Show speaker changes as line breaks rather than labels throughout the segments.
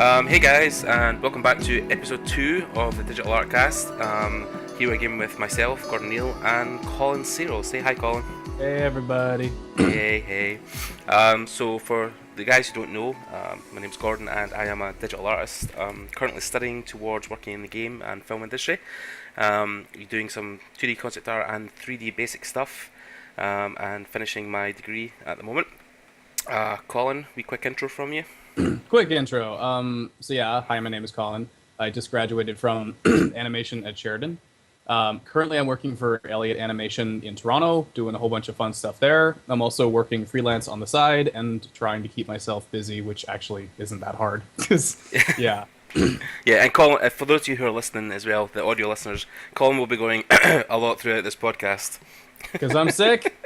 Hey guys, and welcome back to episode 2 of the Digital Artcast. Here again with myself, Gordon Neill, and Colin Searle. Say hi, Colin.
Hey everybody.
Hey. So for the guys who don't know, my name's Gordon and I am a digital artist. Currently studying towards working in the game and film industry. Doing some 2D concept art and 3D basic stuff, and finishing my degree at the moment. Colin, wee quick intro from you.
Quick intro. Hi, my name is Colin. I just graduated from animation at Sheridan. Currently, I'm working for Elliott Animation in Toronto, doing a whole bunch of fun stuff there. I'm also working freelance on the side and trying to keep myself busy, which actually isn't that hard. Yeah.
Yeah, and Colin, for those of you who are listening as well, the audio listeners, Colin will be going a lot throughout this podcast.
Because I'm sick.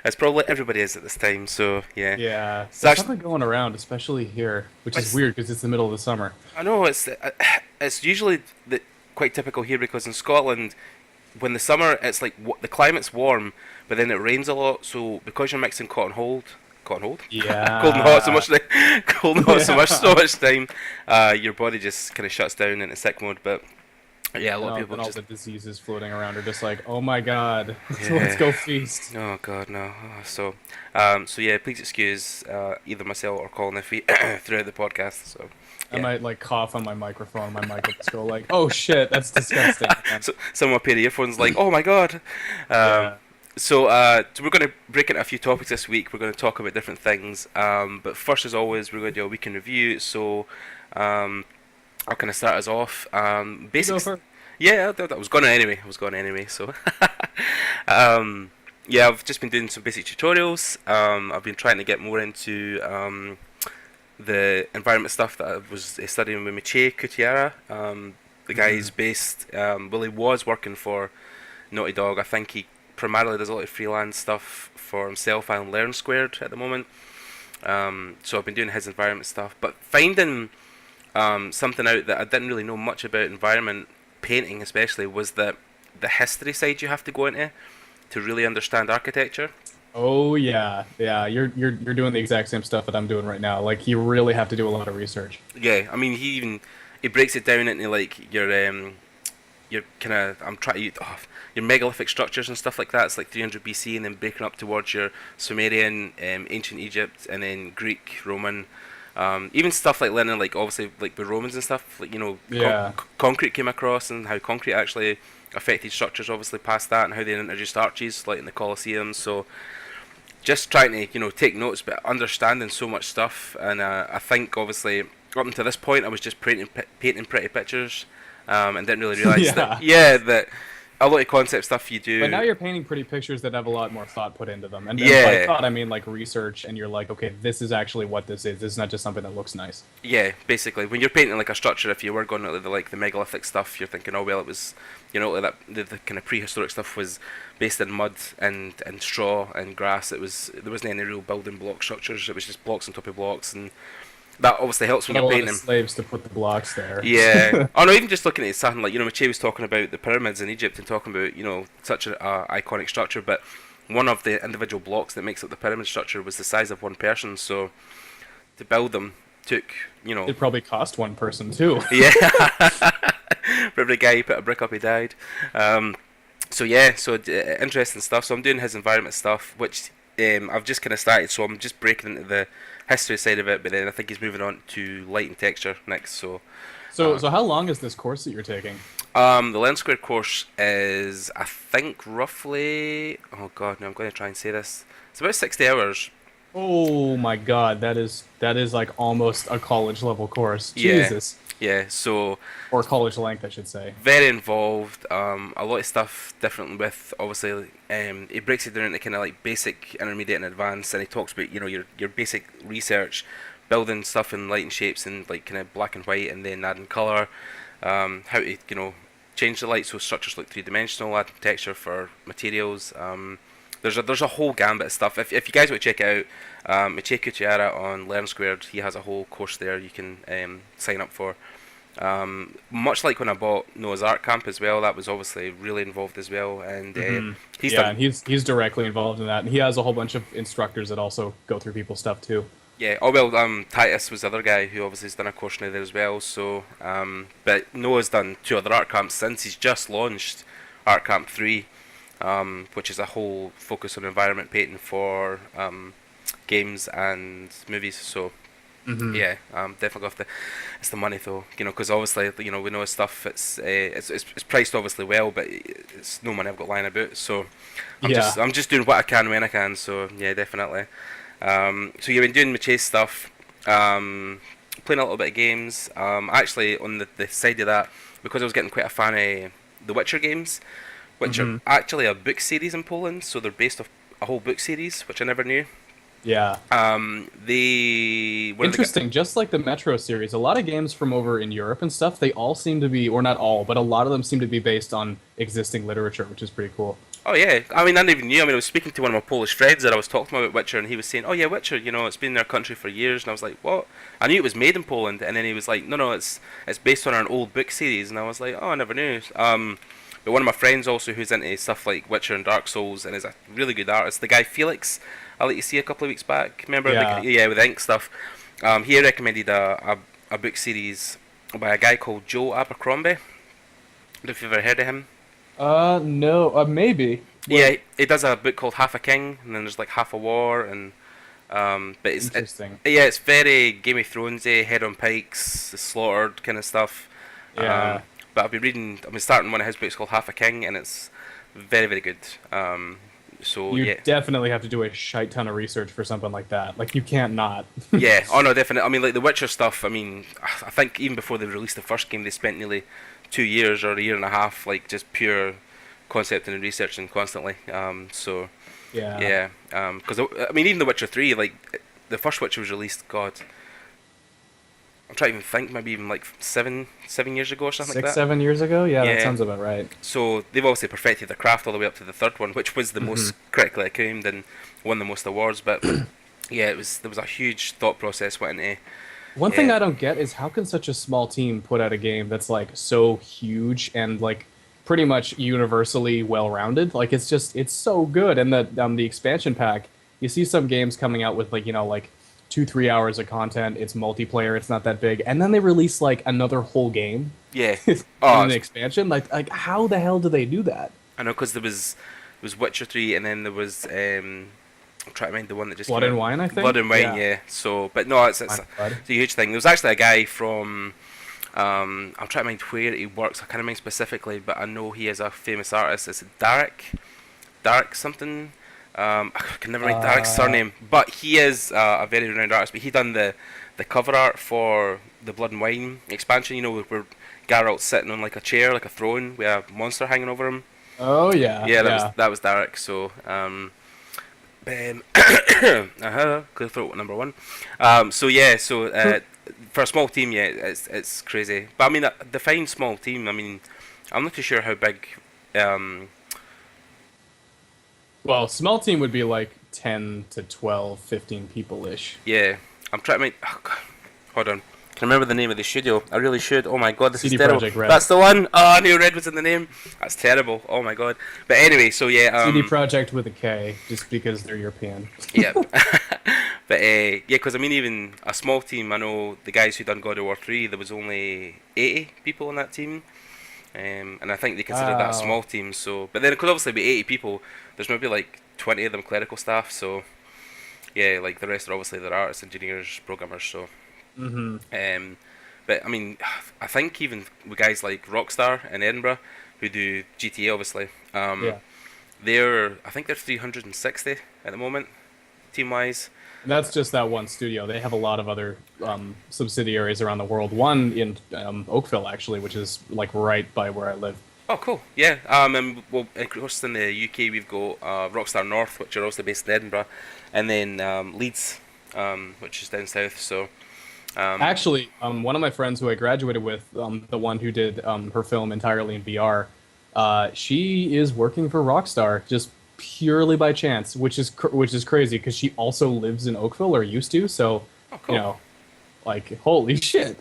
As probably everybody is at this time, so yeah.
Yeah,
It's
there's
actually,
something going around, especially here, which is weird because it's the middle of the summer.
I know it's usually quite typical here because in Scotland, when the summer, it's like the climate's warm, but then it rains a lot. So because you're mixing cotton hold,
Yeah.
cold and hot so much, cold and hot so much time, your body just kind of shuts down into sick mode. But yeah, a lot of people
And all
just.
the diseases floating around are just like, oh my god,
Yeah.
let's go feast.
Oh God, no. So yeah, please excuse either myself or Colin if we throughout the podcast. So
I
yeah.
might like cough on my microphone. My mic will just go like, "Oh shit, that's disgusting."
So someone pair of earphones like, oh my God.
Yeah.
So we're going to break into a few topics this week. We're going to talk about different things. But first, as always, we're going to do a week in review. So I'll kind of start us off. Basics. Yeah, that was going to anyway. So yeah, I've just been doing some basic tutorials. I've been trying to get more into the environment stuff that I was studying with Miche Kutiara. The guy's based. Well, he was working for Naughty Dog. I think he primarily does a lot of freelance stuff for himself and Learn Squared at the moment. So I've been doing his environment stuff, but finding something out that I didn't really know much about environment painting, especially, was that the history side you have to go into to really understand architecture.
Oh yeah, yeah. You're doing the exact same stuff that I'm doing right now. Like you really have to do a lot of research.
Yeah, I mean he breaks it down into like your kind of your megalithic structures and stuff like that. It's like 300 BC, and then breaking up towards your Sumerian, ancient Egypt, and then Greek, Roman. Even stuff like learning, like obviously like the Romans and stuff, like
Yeah.
concrete came across and how concrete actually affected structures. Obviously past that, and how they introduced arches like in the Colosseum. So just trying to take notes, but understanding so much stuff. And I think obviously up until this point I was just painting pretty pictures, and didn't really realize that a lot of concept stuff you do.
But now you're painting pretty pictures that have a lot more thought put into them. And
Yeah.
by thought, I mean like research, and you're like, okay, this is actually what this is. This is not just something that looks nice.
Yeah, basically, when you're painting like a structure, if you were going to the megalithic stuff, you're thinking, oh well, it was, like that the kind of prehistoric stuff was based in mud and straw and grass. There wasn't any real building block structures. It was just blocks on top of blocks, and that obviously helps when
Got a
you're
lot
painting.
of slaves to put the blocks there.
Yeah. Oh no, even just looking at something like Miche was talking about the pyramids in Egypt and talking about such an iconic structure, but one of the individual blocks that makes up the pyramid structure was the size of one person. So to build them took
It probably cost one person too.
yeah. For every guy who put a brick up, he died. So interesting stuff. So I'm doing his environment stuff, which I've just kind of started. So I'm just breaking into the history side of it, but then I think he's moving on to light and texture next. So
So how long is this course that you're taking?
the Learn Square course is, I think, roughly. Oh God, no! I'm going to try and say this. It's about 60 hours.
Oh my god, that is like almost a college level course.
Yeah.
Jesus.
Yeah. So
Or college length, I should say.
very involved. A lot of stuff different with obviously. He breaks it down into kind of like basic, intermediate, and advanced, and he talks about your basic research, building stuff in light and shapes and like kind of black and white, and then adding color. How to change the light so structures look 3-dimensional, add texture for materials. There's a whole gambit of stuff. If you guys want to check it out, Miche Kutiara on Learn Squared, he has a whole course there you can sign up for. Much like when I bought Noah's Ark Camp as well, that was obviously really involved as well, and he's
Yeah,
done.
and he's directly involved in that. And he has a whole bunch of instructors that also go through people's stuff too.
Yeah. Oh well, Titus was the other guy who obviously has done a course now there as well. So, but Noah's done two other art camps since he's just launched Art Camp 3, which is a whole focus on environment painting for games and movies. So
Hmm.
yeah, definitely off the. It's the money though, because obviously we know his stuff. It's priced obviously well, but it's no money I've got lying about. So
Yeah.
I'm just doing what I can when I can. So yeah, definitely. So you've been doing my chase stuff, playing a little bit of games. Actually, on the side of that, because I was getting quite a fan of the Witcher games, which are
Hmm.
actually a book series in Poland. So they're based off a whole book series, which I never knew.
Yeah.
They one of the
Interesting. Just like the Metro series, a lot of games from over in Europe and stuff, they all seem to be, or not all, but a lot of them seem to be based on existing literature, which is pretty cool.
Oh yeah, I mean I didn't even knew. I mean I was speaking to one of my Polish friends and I was talking to him about Witcher and he was saying, "Oh yeah, Witcher, it's been in our country for years." And I was like, "What?" I knew it was made in Poland, and then he was like, "No, it's based on an old book series." And I was like, "Oh, I never knew." But one of my friends also who's into stuff like Witcher and Dark Souls and is a really good artist, the guy Felix, I let you see a couple of weeks back. Remember
Yeah.
yeah, with ink stuff. He recommended a book series by a guy called Joe Abercrombie. I don't know if you've ever heard of him.
No, maybe.
Yeah,
What?
he does a book called Half a King, and then there's like Half a War, and but
Interesting.
yeah, it's very Game of Thronesy, head on pikes, slaughtered kind of stuff.
Yeah.
But I've been starting one of his books called Half a King, and it's very very good. So
You
yeah,
definitely have to do a shite ton of research for something like that. Like you can't not.
yeah. Oh no, definitely. I mean, like the Witcher stuff. I mean, I think even before they released the first game, they spent nearly 2 years or a year and a half, like just pure concepting and researching constantly. So
Yeah.
yeah, because I mean, even The Witcher 3, like the first Witcher was released. God, I'm trying to even think. Maybe even like 7 years ago or something like
Six,
that.
7 years ago? Yeah, that
Yeah.
sounds about right.
So they've obviously perfected their craft all the way up to the third one, which was the
Hmm.
most critically acclaimed and won the most awards. But yeah, there was a huge thought process went into.
One thing
Yeah,
I don't get is how can such a small team put out a game that's like so huge and like pretty much universally well-rounded? Like it's so good. And the expansion pack, you see some games coming out with like like 2 3 hours of content. It's multiplayer. It's not that big, and then they release like another whole game
yeah.
in
Oh,
an expansion. Like how the hell do they do that?
I know because there was Witcher 3, and then there was I'm trying to mind the one that just
Blood
came
and
out.
Wine, I
Blood
think.
and Wine,
Yeah,
yeah. So, but no,
Wine and Blood.
it's a huge thing. There was actually a guy from I'm trying to mind where he works. I can't mind specifically, but I know he is a famous artist. It's Derek something. I can never remember Derek's
Uh,
surname, but he is a very renowned artist. But he done the cover art for the Blood and Wine expansion. Where Geralt's sitting on like a chair, like a throne, with a monster hanging over him.
oh yeah,
Yeah,
yeah.
that was Derek. So, clear throat number one. So yeah, so for a small team, yeah, it's crazy. But I mean, define small team. I mean, I'm not too sure how big. Um,
Well, small team would be like 10 to 12, 15 people ish.
yeah, I'm trying to make. Oh, God. Hold on. Can I remember the name of the studio? I really should. Oh my god, this is
CD
terrible.
Project Red.
That's the one. Oh, I knew Red was in the name. That's terrible. Oh my god. But anyway, so yeah,
CD Project with a K, just because they're European.
yeah. But yeah, because I mean, even a small team. I know the guys who done God of War 3. There was only 80 people on that team, and I think they consider that a
Wow.
small team. So, but then it could obviously be 80 people. There's maybe like 20 of them clerical staff. So yeah, like the rest are obviously their artists, engineers, programmers. So
Hmm.
um, but I mean, I think even with guys like Rockstar in Edinburgh, who do GTA obviously,
Yeah.
I think they're 360 at the moment, team wise.
And that's just that one studio. They have a lot of other subsidiaries around the world. One in Oakville, actually, which is like right by where I live.
Oh, cool. Yeah. And well, of course, in the UK, we've got Rockstar North, which are also based in Edinburgh, and then Leeds, which is down south. So, um,
Actually, one of my friends who I graduated with, the one who did her film entirely in VR, she is working for Rockstar just purely by chance, which is crazy because she also lives in Oakville or used to. So,
oh,
you
cool.
know, like holy shit.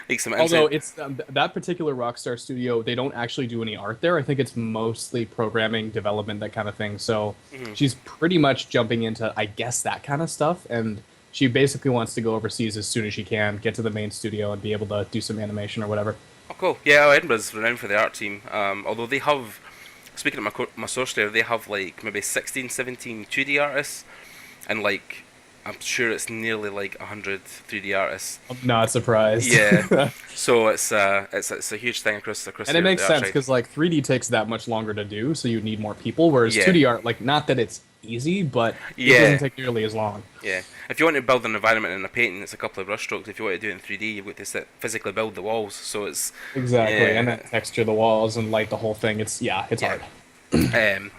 Makes some
Although
insight.
it's that particular Rockstar studio, they don't actually do any art there. I think it's mostly programming, development, that kind of thing. So
Mhm.
she's pretty much jumping into, I guess, that kind of stuff. And she basically wants to go overseas as soon as she can, get to the main studio, and be able to do some animation or whatever.
Oh, cool. Yeah, Edinburgh's renowned for the art team. Although they have, speaking of my source there, they have like maybe 16, 17 2D artists, and like I'm sure it's nearly like 100 3D artists.
I'm not surprised.
Yeah, so it's a huge thing across
And it makes
the art
sense
side.
because like 3D takes that much longer to do, so you need more people. Whereas
Yeah,
2D art, like not that it's easy, but it doesn't
yeah,
take nearly as long.
yeah. If you want to build an environment in a painting, it's a couple of brush strokes. If you want to do it in 3D, you've got to physically build the walls. So it's
Exactly, and then
yeah,
texture the walls and light the whole thing. It's
yeah.
hard.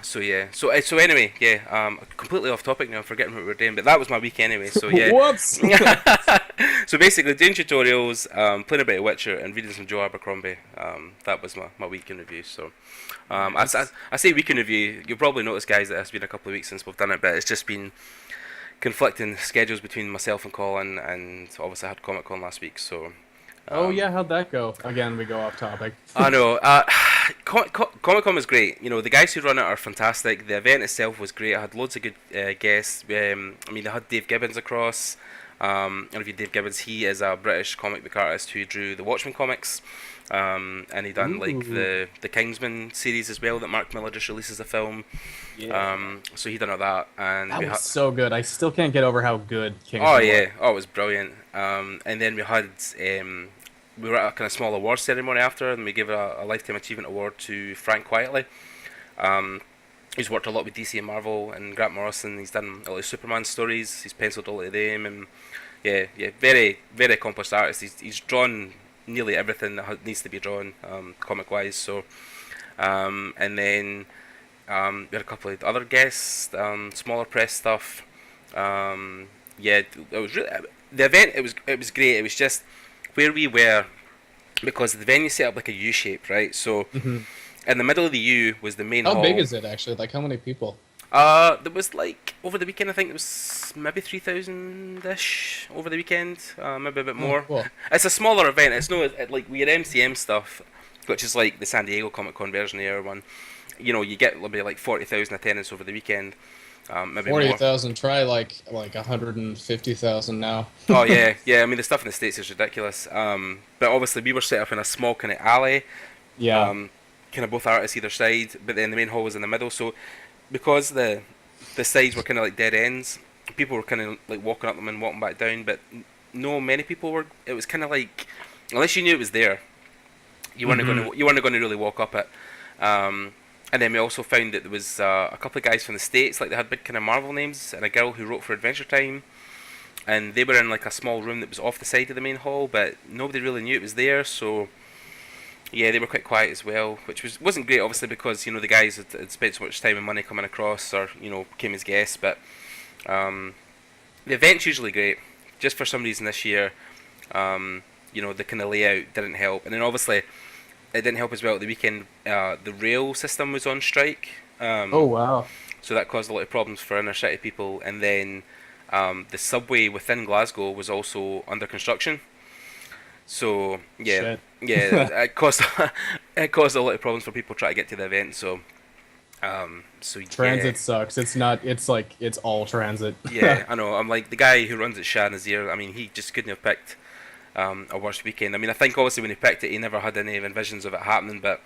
So yeah, so anyway, yeah. Completely off topic now, forgetting what we were doing, but that was my week anyway. So yeah.
Whoops.
So basically, doing tutorials, playing a bit of Witcher, and reading some Joe Abercrombie. That was my week in review. So,
Nice.
I say week in review. You'll probably notice, guys, that it's been a couple of weeks since we've done it, but it's just been conflicting schedules between myself and Colin, and obviously I had Comic Con last week. So,
Oh
um,
yeah, how'd that go? Again, we go off topic.
I know. Comic Con was great. You know, the guys who run it are fantastic. The event itself was great. I had loads of good guests. I mean, they had Dave Gibbons across. I don't know if you Dave Gibbons. He is a British comic book artist who drew the Watchmen comics. And he done like
Ooh,
the Kingsman series as well that Mark Miller just releases a film.
yeah.
So he done all that, and
That
we
was
had.
so good. I still can't get over how good
Oh
Kingsman was.
yeah, oh it was brilliant. And then we were at a kind of small award ceremony after, and we gave a lifetime achievement award to Frank Quietly. Um, he's worked a lot with DC and Marvel and Grant Morrison. He's done a lot of Superman stories. He's penciled all of them, and yeah, very accomplished artist. He's drawn nearly everything that needs to be drawn, comic wise. So, and then we had a couple of other guests, smaller press stuff. Yeah, it was really the event. It was great. It was just where we were because the venue set up like a U shape, right? So
Mhm.
in the middle of the U was the main
How big
hall.
is it actually? Like how many people?
There was like over the weekend. I think it was maybe 3,000 ish over the weekend. Maybe a bit
Oh,
more.
cool.
It's a smaller event. It's no like we had MCM stuff, which is like the San Diego Comic Con version of the other one. You know, you get maybe like 40,000 attendance over the weekend. Maybe more.
40,000. Try like 150,000 now.
Oh yeah, yeah. I mean the stuff in the States is ridiculous. But obviously we were set up in a small kind of alley.
Yeah.
Um, kind of both artists either side, but then the main hall was in the middle. So because the sides were kind of like dead ends, people were kind of like walking up them and walking back down. But no, many people were. It was kind of like unless you knew it was there,
Hmm.
you weren't going to really walk up it. And then we also found that there was a couple of guys from the States, like they had big kind of Marvel names, and a girl who wrote for Adventure Time, and they were in like a small room that was off the side of the main hall, but nobody really knew it was there. So yeah, they were quite quiet as well, which wasn't great, obviously, because the guys had spent so much time and money coming across, or came as guests. But um, the event's usually great. Just for some reason this year, the kind of layout didn't help, and then obviously it didn't help as well at the weekend. The rail system was on strike,
Oh wow.
so that caused a lot of problems for inner city people. And then the subway within Glasgow was also under construction. So yeah,
Shit.
yeah, it caused it caused a lot of problems for people trying to get to the event. So yeah,
Transit sucks. It's not. It's like it's all transit.
yeah, I know. I'm like the guy who runs it, Shah Nazir. I mean, he just couldn't have picked a worse weekend. I mean, I think obviously when he picked it, he never had any visions of it happening, but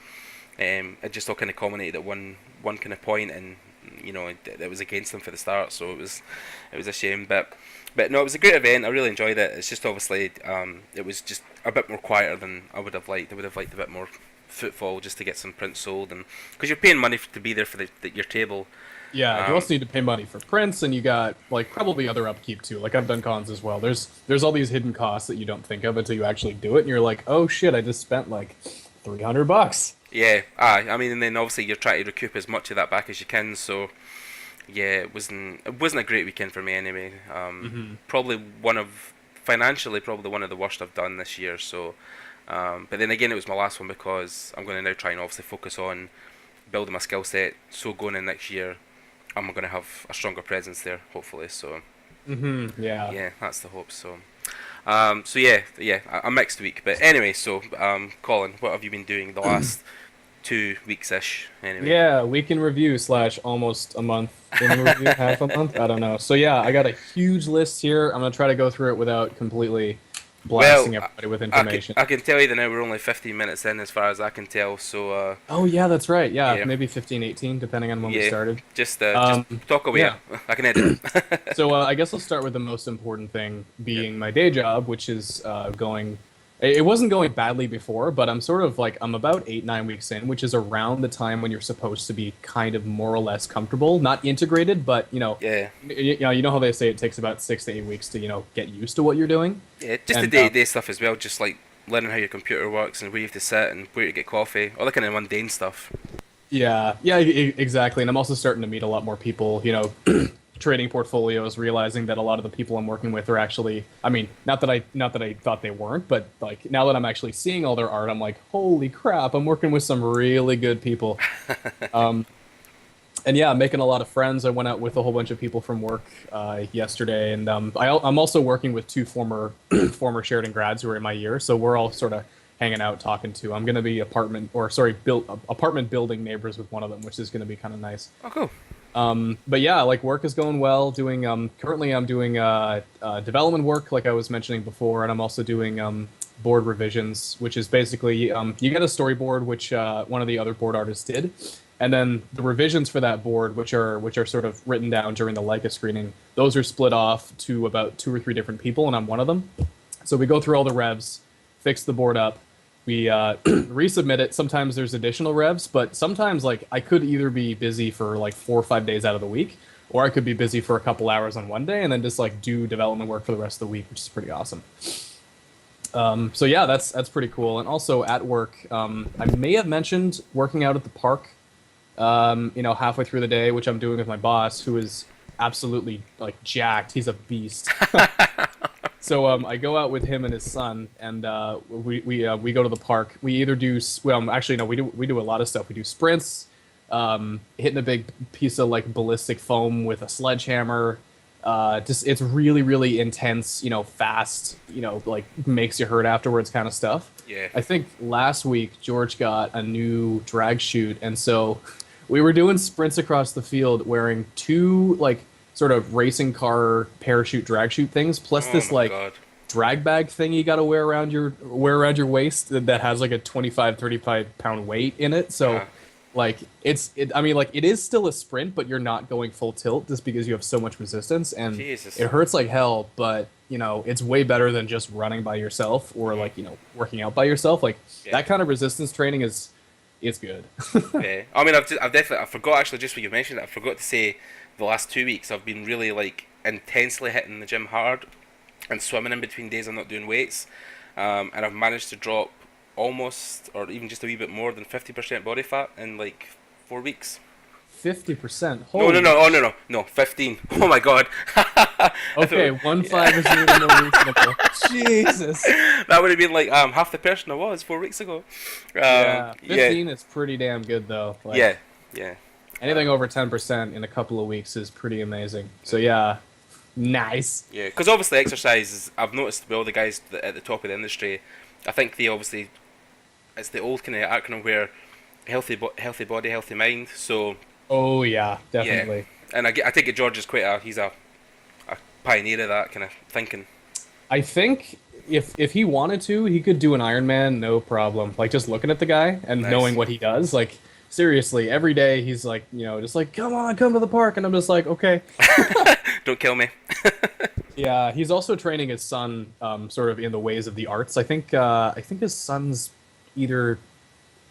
it just all kind of culminated at one kind of point, and it was against him for the start, so it was a shame. But no, it was a great event. I really enjoyed it. It's just obviously it was just a bit more quieter than I would have liked. I would have liked a bit more footfall just to get some prints sold, and because you're paying money to be there for your table.
Yeah, you
Um,
also need to pay money for prints, and you got like probably other upkeep too. Like I've done cons as well. There's all these hidden costs that you don't think of until you actually do it, and you're like, oh shit, I just spent like $300.
yeah, I mean, and then obviously you're trying to recoup as much of that back as you can. So yeah, it wasn't a great weekend for me anyway.
Hmm.
Probably financially probably one of the worst I've done this year. So, but then again, it was my last one because I'm going to now try and obviously focus on building my skill set. So going in next year, I'm going to have a stronger presence there, hopefully. So
Hmm. Yeah.
yeah, that's the hope. So yeah, a mixed week. But anyway, so Colin, what have you been doing the last 2 weeks ish. Anyway.
Yeah, week in review slash almost a month in review, half a month. I don't know. So yeah, I got a huge list here. I'm gonna try to go through it without completely
Well,
blasting everybody with
I can
information.
I can tell you that now we're only 15 minutes in as far as I can tell. So
Oh yeah, that's right. Yeah,
yeah,
maybe 15, 18, depending on when we
yeah.
started.
Just
Um,
talk away.
yeah.
I can edit it.
So I guess I'll start with the most important thing
Yep.
being my day job, which is going. It wasn't going badly before, but I'm sort of like I'm about 8, 9 weeks in, which is around the time when you're supposed to be kind of more or less comfortable, not integrated, but
Yeah.
you know how they say it takes about 6 to 8 weeks to get used to what you're doing,
Yeah, just the
and
day-to-day stuff as well, just like learning how your computer works and where you have to sit and where to get coffee, all that kind of mundane stuff.
yeah, exactly. And I'm also starting to meet a lot more people, trading portfolios, realizing that a lot of the people I'm working with are actually, I mean, not that I thought they weren't, but like now that I'm actually seeing all their art, I'm like, holy crap, I'm working with some really good people. And yeah, I'm making a lot of friends. I went out with a whole bunch of people from work yesterday, and I'm also working with two former former Sheridan grads who are in my year, so we're all sort of hanging out, talking to. I'm going to be apartment building neighbors with one of them, which is going to be kind of nice.
Oh, cool.
But yeah, like work is going well. Doing currently I'm doing development work, like I was mentioning before, and I'm also doing board revisions, which is basically you get a storyboard, which one of the other board artists did, and then the revisions for that board, which are sort of written down during the Leica screening, those are split off to about 2 or 3 different people, and I'm one of them. So we go through all the revs, fix the board up. We resubmit it. Sometimes there's additional revs, but sometimes like I could either be busy for like 4 or 5 days out of the week, or I could be busy for a couple hours on one day and then just like do development work for the rest of the week, which is pretty awesome. So yeah, that's pretty cool. And also at work, I may have mentioned working out at the park, halfway through the day, which I'm doing with my boss, who is absolutely like jacked. He's a beast. So I go out with him and his son, and we go to the park. We either do actually no, we do a lot of stuff. We do sprints, hitting a big piece of like ballistic foam with a sledgehammer. Just it's really really intense, fast, like makes you hurt afterwards kind of stuff.
Yeah.
I think last week George got a new drag chute, and so we were doing sprints across the field wearing two like sort of racing car parachute drag chute things, plus
Oh
this
my
like
god.
drag bag thing you got to wear around your waist that has like a 25-35 pound weight in it. So
Uh-huh.
like I mean like it is still a sprint, but you're not going full tilt just because you have so much resistance, and
Jesus.
it hurts like hell, but it's way better than just running by yourself or like working out by yourself. Like
Yeah.
that kind of resistance training it's good.
Yeah. I mean, I forgot actually just what you mentioned. I forgot to say the last 2 weeks I've been really like intensely hitting the gym hard and swimming in between days I'm not doing weights, and I've managed to drop almost or even just a wee bit more than 50% body fat in like 4 weeks.
50%.
No, no, no, oh no, no, no, 15. Oh my god.
Okay, 1-5 is even more reasonable. Jesus.
That would have been like half the person I was 4 weeks ago.
Yeah,
Yeah,
15 is pretty damn good though. Like,
yeah, yeah.
anything over 10% in a couple of weeks is pretty amazing. So yeah, nice.
Yeah, because obviously exercise is, I've noticed with all the guys at the top of the industry, I think they obviously, it's the old kind of acronym where healthy body, healthy mind. So
Oh yeah, definitely.
yeah, and I think George is he's a pioneer of that kind of thinking.
I think if he wanted to, he could do an Ironman, no problem. Like just looking at the guy and
Nice.
knowing what he does, like seriously, every day he's like, just like, come on, come to the park, and I'm just like, okay.
Don't kill me.
Yeah, he's also training his son, sort of in the ways of the arts. I think his son's either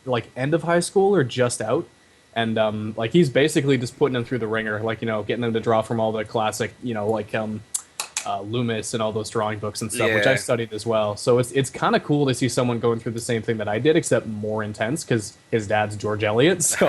like end of high school or just out, and like he's basically just putting him through the ringer, like getting him to draw from all the classic, like Loomis and all those drawing books and stuff, which I
Yeah.
studied as well. So it's kind of cool to see someone going through the same thing that I did, except more intense because his dad's George Eliot. So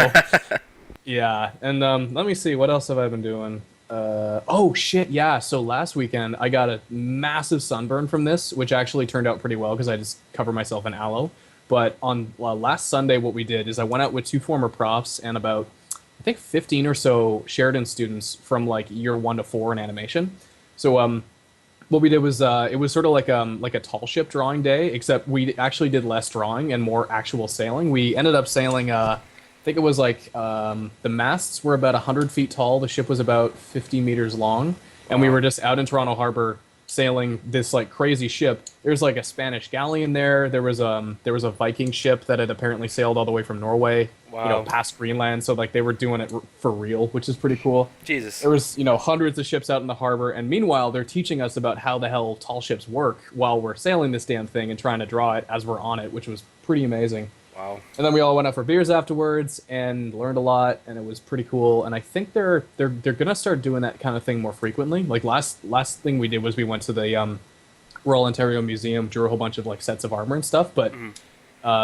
yeah, and let me see, what else have I been doing? Oh shit, yeah. So last weekend I got a massive sunburn from this, which actually turned out pretty well because I just covered myself in aloe. But on last Sunday, what we did is I went out with two former profs and about, I think, 15 or so Sheridan students from like year 1 to 4 in animation. So What we did was it was sort of like a tall ship drawing day, except we actually did less drawing and more actual sailing. We ended up sailing. I think it was like the masts were about 100 feet tall. The ship was about 50 meters long, and we
Wow.
were just out in Toronto Harbor sailing this like crazy ship. There's like a Spanish galleon there. There was a Viking ship that had apparently sailed all the way from Norway,
Wow.
past Greenland. So like they were doing it for real, which is pretty cool.
Jesus.
There was hundreds of ships out in the harbor, and meanwhile they're teaching us about how the hell tall ships work while we're sailing this damn thing and trying to draw it as we're on it, which was pretty amazing.
Wow.
And then we all went out for beers afterwards and learned a lot, and it was pretty cool. And I think they're gonna start doing that kind of thing more frequently. Like last thing we did was we went to the Royal Ontario Museum, drew a whole bunch of like sets of armor and stuff. But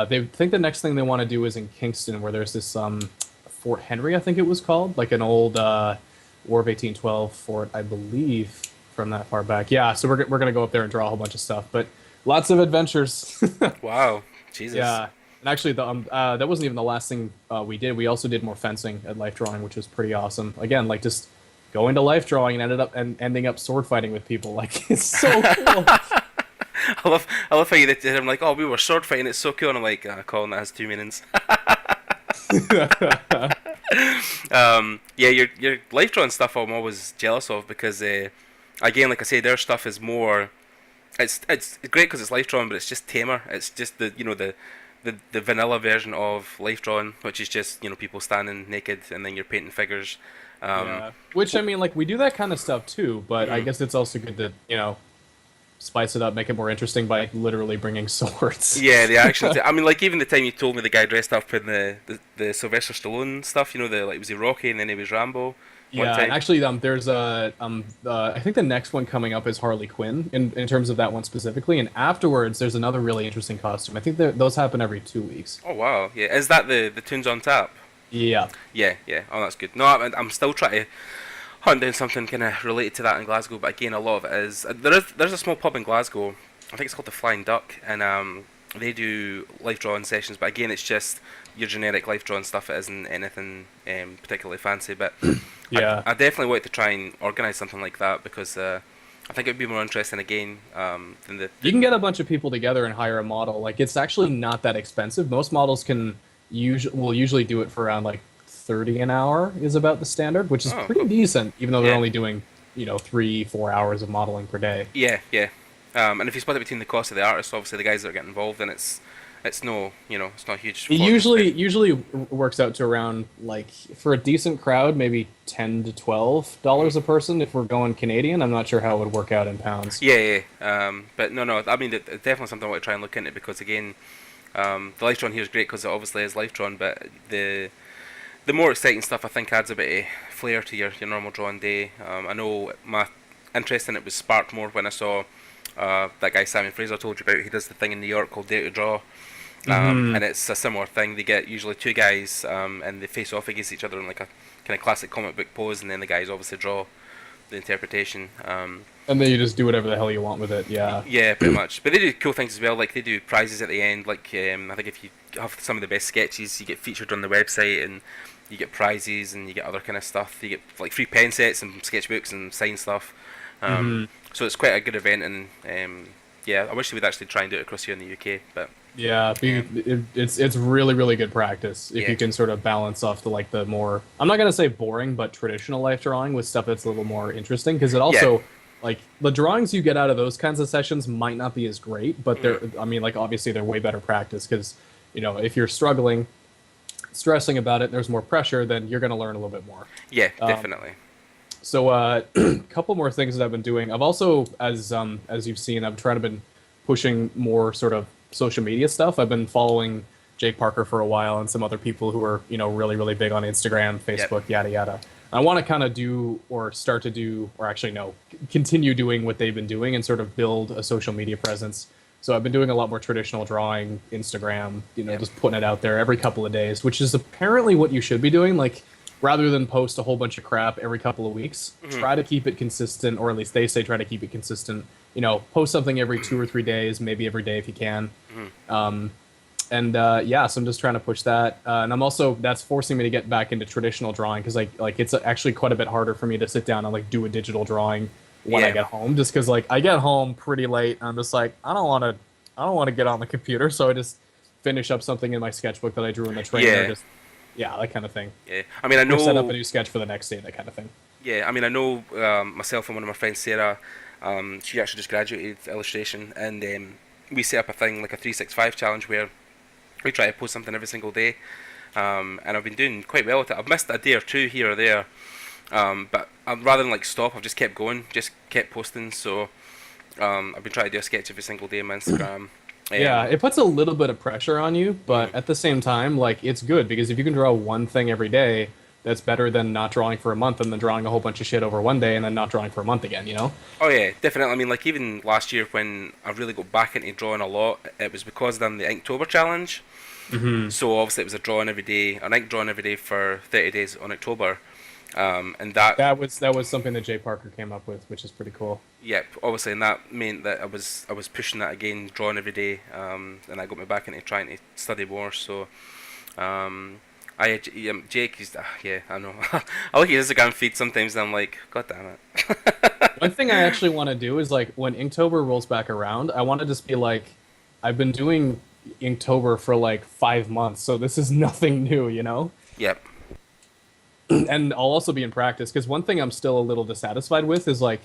they think the next thing they want to do is in Kingston, where there's this Fort Henry, I think it was called, like an old War of 1812 fort, I believe, from that far back. Yeah, so we're gonna go up there and draw a whole bunch of stuff. But lots of adventures.
Wow. Jesus.
Yeah. And actually, that wasn't even the last thing we did. We also did more fencing at life drawing, which was pretty awesome. Again, like just going to life drawing and ending up sword fighting with people. Like it's so cool.
I love how you did it. I'm like, oh, we were sword fighting. It's so cool. And I'm like, Colin, that has two meanings. Yeah, your life drawing stuff I'm always jealous of because, again, like I say, their stuff is more. It's great because it's life drawing, but it's just tamer. It's just the vanilla version of life drawing, which is just people standing naked and then you're painting figures.
Yeah. Which I mean, like we do that kind of stuff too, but I guess it's also good to spice it up, make it more interesting by literally bringing swords.
Yeah, the action. I mean, like even the time you told me the guy dressed up in the Sylvester Stallone stuff, was he Rocky and then he was Rambo.
Yeah, and actually, there's I think the next one coming up is Harley Quinn in terms of that one specifically, and afterwards there's another really interesting costume. I think those happen every 2 weeks.
Oh wow, yeah. Is that the Tunes on Tap?
Yeah.
Yeah, yeah. Oh, that's good. No, I'm still trying to hunt down something kind of related to that in Glasgow, but again, a lot of it is there's a small pub in Glasgow. I think it's called the Flying Duck, and they do life drawing sessions, but again, it's just your generic life drawing stuff. It isn't anything particularly fancy, but
Yeah.
I definitely want to try and organise something like that because I think it would be more interesting again than the.
You can get a bunch of people together and hire a model. Like it's actually not that expensive. Most models will usually do it for around like 30 an hour is about the standard, which is pretty decent, even though they're only doing 3-4 hours of modeling per day.
Yeah, yeah. And if you split it between the cost of the artists, obviously the guys that are getting involved, then it's no, it's not a huge.
It usually works out to around like for a decent crowd, maybe $10 to $12 a person. If we're going Canadian, I'm not sure how it would work out in pounds.
Yeah, yeah. But no. I mean, it's definitely something I want to try and look into because again, the life drawn here is great because it obviously is life drawn, but the more exciting stuff I think adds a bit of flair to your normal drawing day. I know my interest in it was sparked more when I saw that guy Simon Fraser I told you about. He does the thing in New York called Dare to Draw. And it's a similar thing. They get usually two guys and they face off against each other in like a kind of classic comic book pose, and then the guys obviously draw the interpretation.
And then you just do whatever the hell you want with it. Yeah.
Yeah, pretty much. But they do cool things as well. Like they do prizes at the end. Like I think if you have some of the best sketches, you get featured on the website, and you get prizes, and you get other kind of stuff. You get like free pen sets and sketchbooks and signed stuff. So it's quite a good event, and yeah, I wish they would actually try and do it across here in the UK, but.
Yeah, it's really really good practice if you can sort of balance off the more, I'm not gonna say boring, but traditional life drawing with stuff that's a little more interesting, because it also like the drawings you get out of those kinds of sessions might not be as great, but they're I mean like obviously they're way better practice because if you're stressing about it, there's more pressure, then you're gonna learn a little bit more.
Yeah, definitely.
So a couple more things that I've been doing. I've also, as you've seen, I've been pushing more sort of social media stuff. I've been following Jake Parker for a while and some other people who are really really big on Instagram, Facebook, yada yada. I want to kind of do or start to do, or actually no, continue doing what they've been doing and sort of build a social media presence. So I've been doing a lot more traditional drawing, Instagram, just putting it out there every couple of days, which is apparently what you should be doing. Like rather than post a whole bunch of crap every couple of weeks, try to keep it consistent, or at least they say try to keep it consistent. Post something every 2 or 3 days, maybe every day if you can. So I'm just trying to push that. And that's forcing me to get back into traditional drawing because it's actually quite a bit harder for me to sit down and do a digital drawing when I
Yeah.
get home, just because like I get home pretty late. And I'm just like I don't want to get on the computer, so I just finish up something in my sketchbook that I drew in the train, or
Yeah.
just yeah, that kind of thing,
Yeah. I mean, I
or set up a
know.
new sketch for the next day, that kind of thing.
Yeah. I mean, I know myself and one of my friends, Sarah. She actually just graduated illustration, and we set up a thing like a 365 challenge where we try to post something every single day. And I've been doing quite well with it. I've missed a day or two here or there, but rather than like stop, I've just kept going, just kept posting. So I've been trying to do a sketch every single day on my Instagram.
Yeah, it puts a little bit of pressure on you,
Mm,
but at the same time, like it's good because if you can draw one thing every day, that's better than not drawing for a month and then drawing a whole bunch of shit over one day and then not drawing for a month again, you know?
oh yeah, definitely. I mean, like even last year when I really got back into drawing a lot, it was because I done the Inktober challenge.
Hmm.
So obviously it was a drawing every day, an ink drawing every day for 30 days on October, and that,
That was something that Jay Parker came up with, which is pretty cool.
yep, obviously, and that meant that I was pushing that again, drawing every day, and that got me back into trying to study more. So um, Jake, yeah, I know. I look at his Instagram feed sometimes, and I'm like, God damn it.
One thing I actually want to do is like when Inktober rolls back around, I want to just be like, I've been doing Inktober for like 5 months, so this is nothing new, you know?
Yep.
And I'll also be in practice because one thing I'm still a little dissatisfied with is like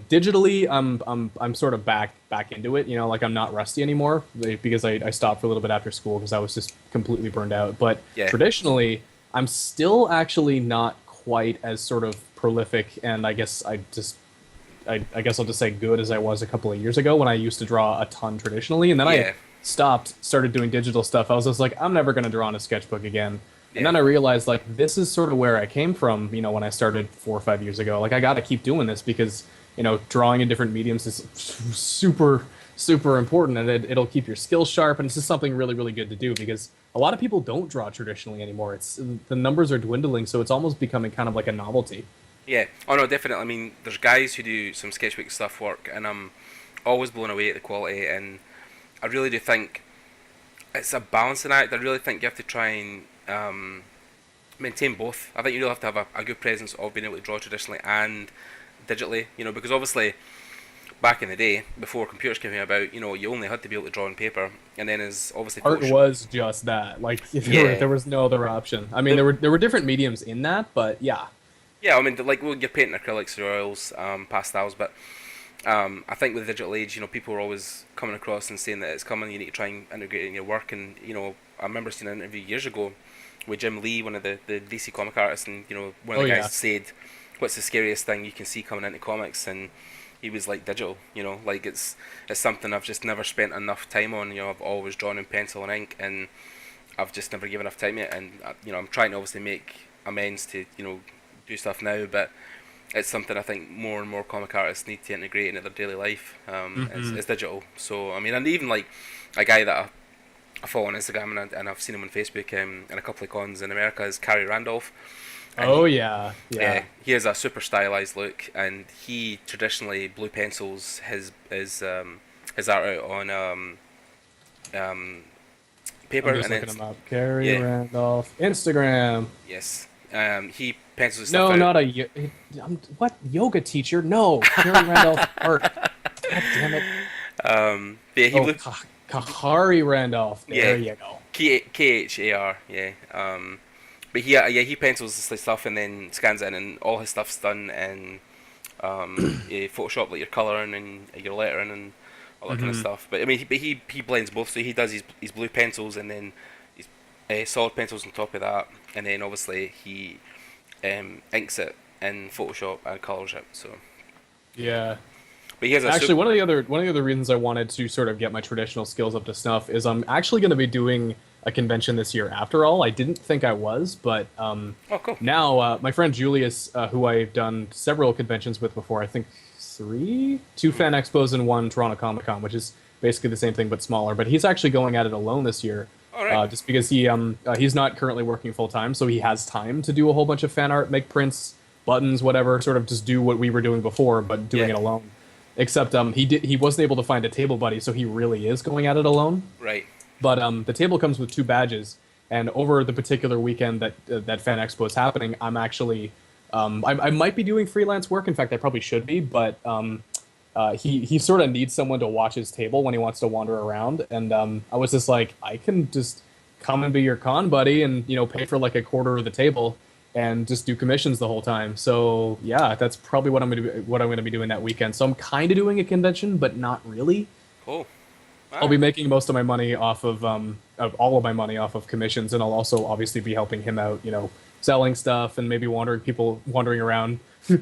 digitally I'm sort of back into it, you know, like I'm not rusty anymore because I stopped for a little bit after school because I was just completely burned out. But
Yeah.
traditionally I'm still actually not quite as sort of prolific, and I guess I'll just say good as I was a couple of years ago when I used to draw a ton traditionally, and then I
Yeah.
started doing digital stuff. I was just like, I'm never going to draw on a sketchbook again. And
Yeah.
then I realized like this is sort of where I came from, you know, when I started 4 or 5 years ago. Like I got to keep doing this because, you know, drawing in different mediums is super important, and it'll keep your skills sharp, and it's just something really really good to do because a lot of people don't draw traditionally anymore. It's the numbers are dwindling, so it's almost becoming kind of like a novelty.
Yeah. Oh no, definitely. I mean, there's guys who do some sketchbook stuff work, and I'm always blown away at the quality. And I really do think it's a balancing act. I really think you have to try and maintain both. I think you really have to have a good presence of being able to draw traditionally and digitally. You know, because obviously back in the day, before computers came about, you know, you only had to be able to draw on paper, and then as obviously
Art
Photoshop.
was just that. Like
Yeah.
there was no other option. I mean,
The,
there were different mediums in that, but yeah.
yeah, I mean, like well, you're painting acrylics, oils, pastels, but I think with the digital age, you know, people are always coming across and saying that it's coming. You need to try and integrate it in your work. And you know, I remember seeing an interview years ago with Jim Lee, one of the DC comic artists, and you know, one of
Oh
the
yeah.
guys said, "What's the scariest thing you can see coming into comics?" And he was like digital. You know, like it's something I've just never spent enough time on. You know, I've always drawn in pencil and ink, and I've just never given enough time yet. And you know, I'm trying to obviously make amends to do stuff now, but it's something I think more and more comic artists need to integrate into their daily life.
Hmm.
Is digital. So I mean, and even like a guy that I follow on Instagram and I've seen him on Facebook and a couple of cons in America is Carrie Randolph, and
Oh yeah.
yeah,
Yeah.
he has a super stylized look, and he traditionally blue pencils his art out on um, paper,
I'm just
and then
looking them up. Gary
yeah,
Randolph, Instagram.
yes, he pencils his stuff
No,
out.
not a what yoga teacher? No, Gary Randolph art. God damn it.
But yeah, he
Oh,
blue
Kahari Randolph. There
yeah
you go.
Khar, yeah. But he pencils this stuff and then scans it in, and all his stuff's done in Photoshop, like your colouring and your lettering and all that kind of
Hmm.
stuff. But I mean, he blends both. So he does his blue pencils and then his solid pencils on top of that, and then obviously he inks it in Photoshop and colours it. So,
Yeah.
but he has a
Actually,
super.
one of the other reasons I wanted to sort of get my traditional skills up to snuff is I'm actually going to be doing a convention this year. After all, I didn't think I was, but
Oh, cool.
now my friend Julius, who I've done several conventions with before, I think two fan expos and one Toronto Comic Con, which is basically the same thing but smaller. But he's actually going at it alone this year,
All right.
just because he's not currently working full time, so he has time to do a whole bunch of fan art, make prints, buttons, whatever, sort of just do what we were doing before, but doing
Yeah.
it alone. Except he wasn't able to find a table buddy, so he really is going at it alone.
Right.
But the table comes with 2 badges, and over the particular weekend that Fan Expo is happening, I'm actually I might be doing freelance work. In fact, I probably should be, but he sort of needs someone to watch his table when he wants to wander around. And I was just like, I can just come and be your con buddy, and pay for like a quarter of the table, and just do commissions the whole time. So yeah, that's probably what I'm gonna be doing that weekend. So I'm kind of doing a convention, but not really.
Cool.
I'll
Wow.
be making most of my money off of all of my money off of commissions, and I'll also obviously be helping him out, selling stuff and maybe wandering around,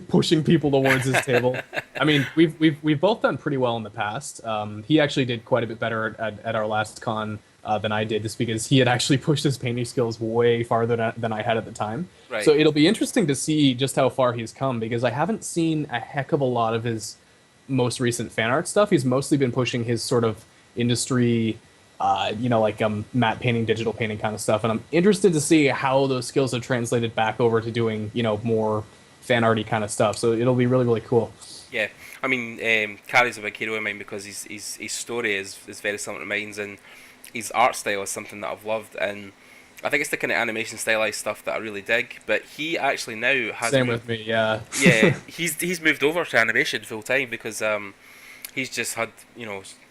pushing people towards his table. I mean, we've both done pretty well in the past. He actually did quite a bit better at our last con than I did, just because he had actually pushed his painting skills way farther than I had at the time.
Right.
So it'll be interesting to see just how far he's come, because I haven't seen a heck of a lot of his most recent fan art stuff. He's mostly been pushing his sort of industry, like matte painting, digital painting kind of stuff. And I'm interested to see how those skills have translated back over to doing, more fan arty kind of stuff. So it'll be really, really cool.
Yeah. I mean, Carrie's a big hero of mine because his story is very similar to mine's, and his art style is something that I've loved, and I think it's the kind of animation stylized stuff that I really dig. But he actually now has
Same with me, yeah.
yeah, he's moved over to animation full time because he's just had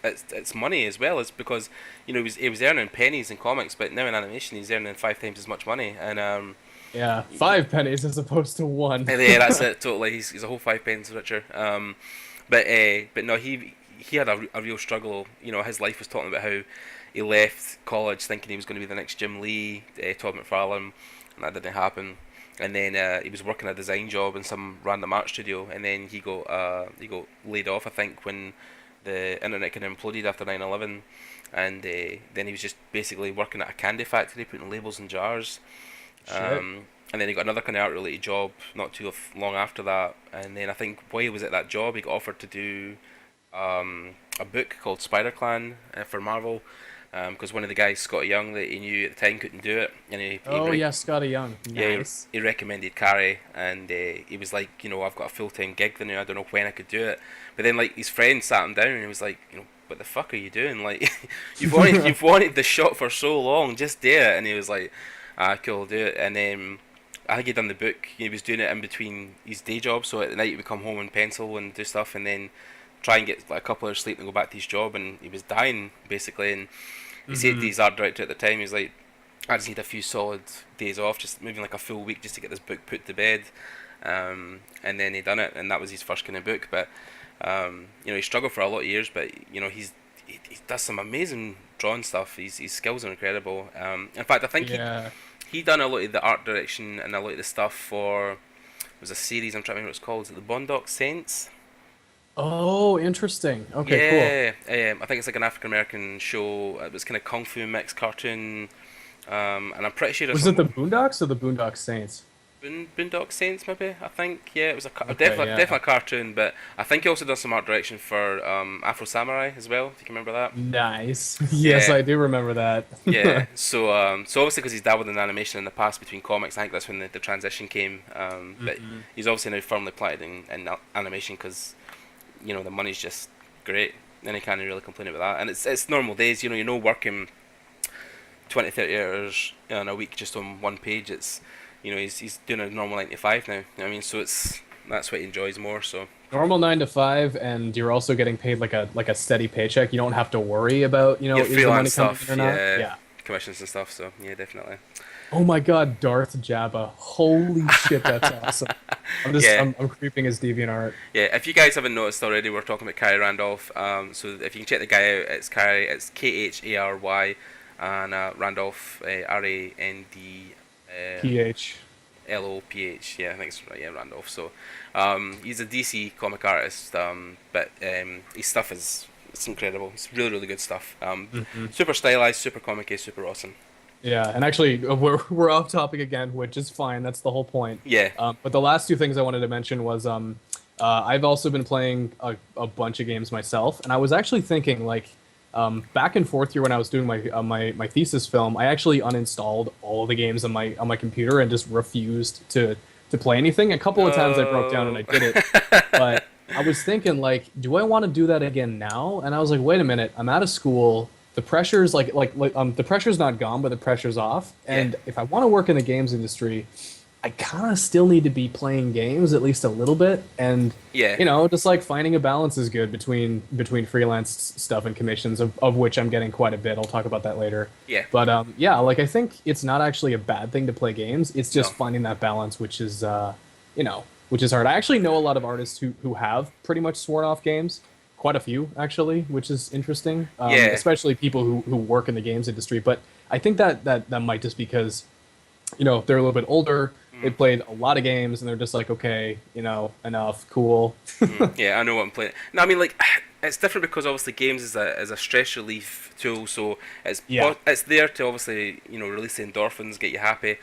it's money as well. It's because he was earning pennies in comics, but now in animation he's earning 5 times as much money, and
Yeah, 5 pennies as opposed to one.
and yeah, that's it totally. He's a whole 5 pence richer. But no, he had a real struggle. His life was talking about how he left college thinking he was going to be the next Jim Lee, Todd McFarlane, and that didn't happen. And then he was working a design job in some random art studio, and then he got laid off, I think, when the internet kind of imploded after 9/11, and then he was just basically working at a candy factory, putting labels in jars.
Shit.
And then he got another kind of art related job not too long after that, and then I think while he was at that job, he got offered to do a book called Spider Clan for Marvel. Because one of the guys, Scott Young, that he knew at the time couldn't do it, and
Oh, yeah, Scotty Young.
yeah,
Nice.
he recommended Carrie, and he was like, I've got a full time gig now. I don't know when I could do it. But then like his friend sat him down and he was like, what the fuck are you doing? Like, you've wanted the shot for so long, just do it. And he was like, cool, I'll do it. And then I think he'd done the book. He was doing it in between his day job, so at night he would come home and pencil and do stuff, and then try and get like a couple hours sleep and go back to his job. And he was dying basically, and he said to his art director at the time, he's like, I just need a few solid days off, just maybe like a full week, just to get this book put to bed. And then he done it, and that was his first kind of book. But he struggled for a lot of years, but he does some amazing drawing stuff. His skills are incredible. In fact, I think
Yeah.
he done a lot of the art direction and a lot of the stuff for, it was a series, I'm trying to remember what it's called. Is it the Bondoc Saints?
Oh, interesting. Okay, cool.
Yeah, I think it's like an African American show. It was kind of kung fu mixed cartoon, and I'm pretty sure there's
Was it the Boondocks or the Boondock Saints?
Boondock Saints maybe. I think yeah, it was
Okay,
definitely
yeah.
a cartoon. But I think he also does some art direction for Afro Samurai as well. If you can remember that.
Nice. Yes,
Yeah,
I do remember that.
yeah. So obviously because he's dabbled in animation in the past between comics, I think that's when the transition came. But he's obviously now firmly planted in animation because the money's just great, and he can't really complain about that. And it's normal days, working 20, 30 hours in a week just on one page. It's he's doing a normal 9 to 5 now. You know what I mean, so that's what he enjoys more. So
Normal 9 to 5, and you're also getting paid like a steady paycheck. You don't have to worry about
yeah,
is the money
freelance
coming
stuff,
in or not.
yeah,
Yeah.
commissions and stuff. So yeah, definitely.
Oh my God, Darth Jabba! Holy shit, that's awesome.
Yeah,
I'm creeping his DeviantArt.
yeah. If you guys haven't noticed already, we're talking about Carrie Randolph. So if you can check the guy out, it's Carrie. It's Khary, and Randolph, Rand.
PH.
Loph. Yeah, I think it's right. Yeah, Randolph. So, he's a DC comic artist. But his stuff it's incredible. It's really really good stuff. Super stylized, super comic-y, super awesome.
Yeah, and actually, we're off topic again, which is fine. That's the whole point.
Yeah.
But the last two things I wanted to mention was I've also been playing a bunch of games myself, and I was actually thinking like back and forth here when I was doing my thesis film, I actually uninstalled all of the games on my computer and just refused to play anything. A couple of times I broke down and I did it, but I was thinking like, do I want to do that again now? And I was like, wait a minute, I'm out of school. The pressure's the pressure's not gone, but the pressure's off. And
Yeah.
if I want to work in the games industry, I kind of still need to be playing games at least a little bit, and
Yeah,
just like finding a balance is good between freelance stuff and commissions, of which I'm getting quite a bit. I'll talk about that later.
yeah,
But yeah, like I think it's not actually a bad thing to play games. It's just
no,
finding that balance, which is hard. I actually know a lot of artists who have pretty much sworn off games, quite a few actually, which is interesting.
yeah.
Especially people who work in the games industry. But I think that might just because they're a little bit older. They
Mm.
played a lot of games, and they're just like, okay, enough, cool.
Yeah, I know what I'm playing. No, I mean like it's different because obviously games is a stress relief tool, so
Yeah.
it's there to obviously release the endorphins, get you happy.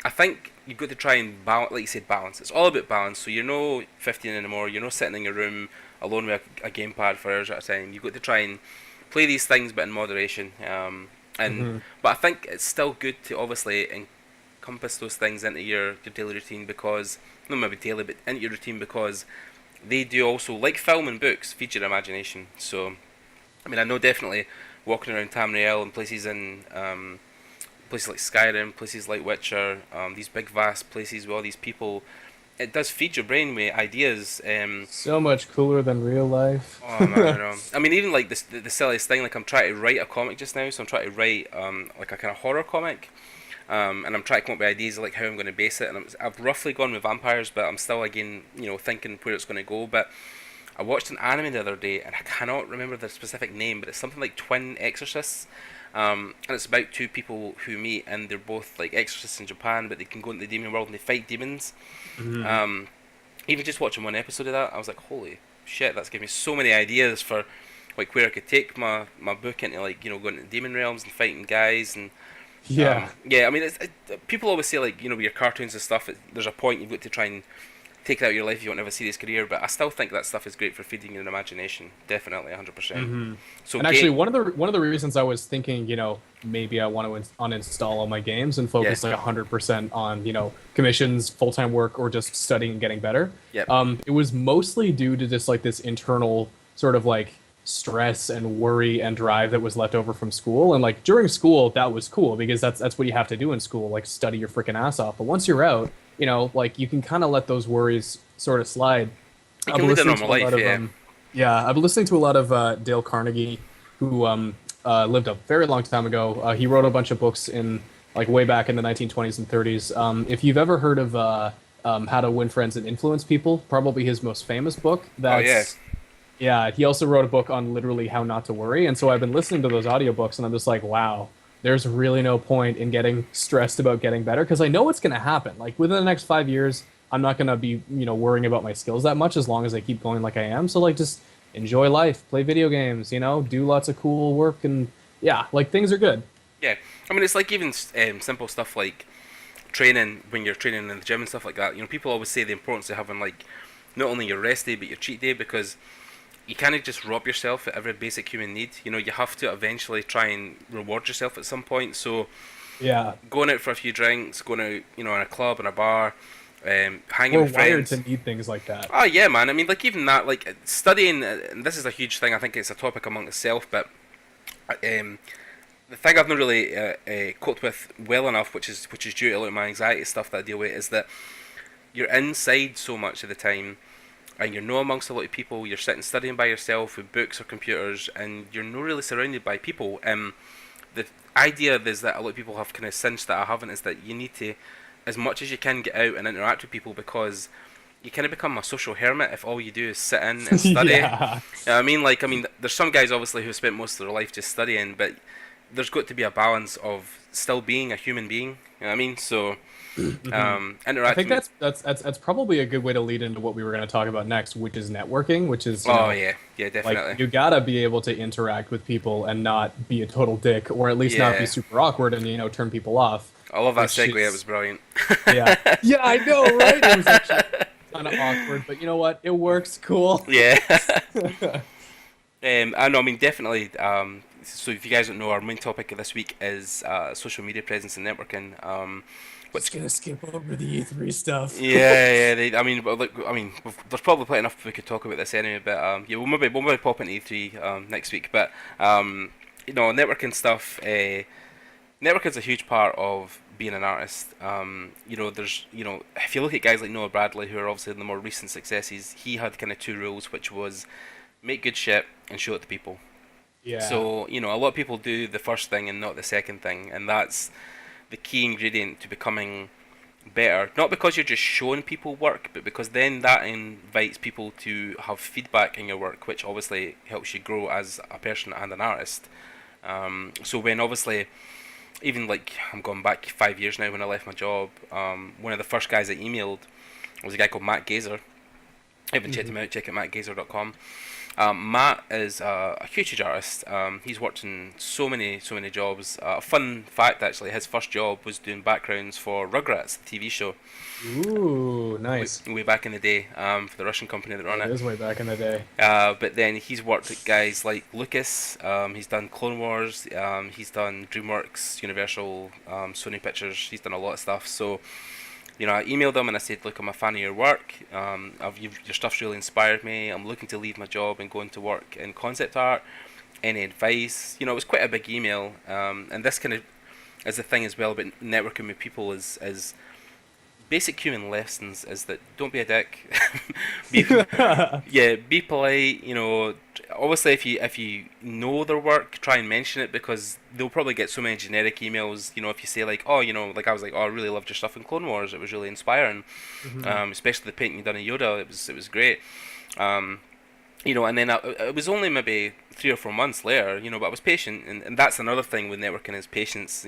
I think you've got to try and balance, like you said, balance. It's all about balance. So you're no 15 anymore. You're not sitting in your room alone with a gamepad for hours at a time. You've got to try and play these things, but in moderation. And
Hmm.
but I think it's still good to obviously encompass those things into your daily routine because not maybe daily, but into your routine because they do also, like film and books, feed your imagination. So, I mean, I know definitely walking around Tamriel and places like Skyrim, places like Witcher, these big vast places with all these people, it does feed your brain with ideas.
So much cooler than real life.
Oh man, I know. I mean, even like the silliest thing, like I'm trying to write a comic just now, so I'm trying to write like a kind of horror comic. And I'm trying to come up with ideas of like how I'm going to base it. And I've roughly gone with vampires, but I'm still again, thinking where it's going to go. But I watched an anime the other day, and I cannot remember the specific name, but it's something like Twin Exorcists. And it's about two people who meet, and they're both like exorcists in Japan, but they can go into the demon world and they fight demons.
Hmm.
Um, Even just watching one episode of that, I was like, holy shit, that's given me so many ideas for like where I could take my book into, like going to demon realms and fighting guys. And
Yeah.
yeah, I mean, people always say like with your cartoons and stuff, there's a point you've got to try and take it out of your life if you want to have a serious career. But I still think that stuff is great for feeding your imagination. Definitely, 100%.
Hmm.
So
And actually, one of the reasons I was thinking, maybe I want to uninstall all my games and
yeah,
focus like 100% on, commissions, full time work, or just studying and getting better.
yep,
It was mostly due to just like this internal sort of like stress and worry and drive that was left over from school. And like during school, that was cool because that's what you have to do in school, like study your freaking ass off. But once you're out, like you can kind of let those worries sort of slide.
you
I've
can
been
lead a
listening
normal
to a
life.
lot of
Yeah,
yeah, I've been listening to a lot of Dale Carnegie, who lived a very long time ago. He wrote a bunch of books in like way back in the 1920s and 30s. If you've ever heard of How to Win Friends and Influence People, probably his most famous book.
oh yeah,
That's Yeah. He also wrote a book on literally how not to worry, and so I've been listening to those audiobooks, and I'm just like, wow. There's really no point in getting stressed about getting better because I know it's going to happen. Like within the next 5 years, I'm not going to be, worrying about my skills that much as long as I keep going like I am. So like just enjoy life, play video games, do lots of cool work, and yeah, like things are good.
yeah. I mean, it's like even simple stuff like training when you're training in the gym and stuff like that. People always say the importance of having like not only your rest day but your cheat day because you can't just rob yourself at every basic human need. You have to eventually try and reward yourself at some point. So
Yeah,
going out for a few drinks, going out, in a club, in a bar, hanging
we're
with
wired
friends.
to need things like that.
Oh yeah, man. I mean, like even that, like studying. And this is a huge thing. I think it's a topic among itself, but um, the thing I've not really coped with well enough, which is due to a lot of my anxiety stuff that I deal with, is that you're inside so much of the time and you're not amongst a lot of people. You're sitting studying by yourself with books or computers, and you're not really surrounded by people. The idea is that a lot of people have kind of cinched that I haven't is that you need to, as much as you can, get out and interact with people because you kind of become a social hermit if all you do is sit in and study.
Yeah.
You know what I mean? Like, I mean, there's some guys obviously who spent most of their life just studying, but there's got to be a balance of still being a human being. You know what I mean? So,
Mhm. I think
interacting.
that's probably a good way to lead into what we were going to talk about next, which is networking, which is,
Oh yeah, yeah,
like
definitely.
you gotta be able to interact with people and not be a total dick, or at least not be
Yeah,
super awkward and turn people off.
I love that
Which
segue. It was
is
brilliant.
Yeah, yeah, I know, right? It was actually kind of awkward, but you know what? It works. Cool.
Yeah. I know. I mean, definitely. So, if you guys don't know, our main topic of this week is social media presence and networking.
Just
Which,
gonna skip over the E3 stuff.
yeah, yeah. I mean, but look, I mean, there's probably plenty enough we could talk about this anyway. But yeah, we'll maybe pop into E3 next week. But networking stuff. networking's a huge part of being an artist. There's, if you look at guys like Noah Bradley, who are obviously the more recent successes, he had kind of two rules, which was make good shit and show it to people.
Yeah.
So, a lot of people do the first thing and not the second thing, and that's the key ingredient to becoming better. Not because you're just showing people work, but because then that invites people to have feedback in your work, which obviously helps you grow as a person and an artist. So when obviously, even like I'm going back 5 years now when I left my job, one of the first guys I emailed was a guy called Matt Gazer. If you haven't checked him out, check out mattgazer.com. Matt is a huge artist. He's worked in so many jobs. Fun fact, actually, his first job was doing backgrounds for Rugrats, the TV show.
Ooh, nice.
Way back in the day, for the Russian company that run
It
it.
is way back in the day.
But then he's worked with guys like Lucas. He's done Clone Wars. He's done DreamWorks, Universal, Sony Pictures. He's done a lot of stuff. So, I emailed him and I said, look, I'm a fan of your work. Your stuff's really inspired me. I'm looking to leave my job and go into work in concept art. Any advice? It was quite a big email. And this kind of is the thing as well about networking with people is basic human lessons is that don't be a dick. Be polite. Obviously, if you know their work, try and mention it because they'll probably get so many generic emails. If you say like, oh, like I was like, oh, I really loved your stuff in Clone Wars. It was really inspiring. Especially the painting you done in Yoda. It was great. And then it was only maybe 3 or 4 months later. But I was patient, and that's another thing with networking is patience.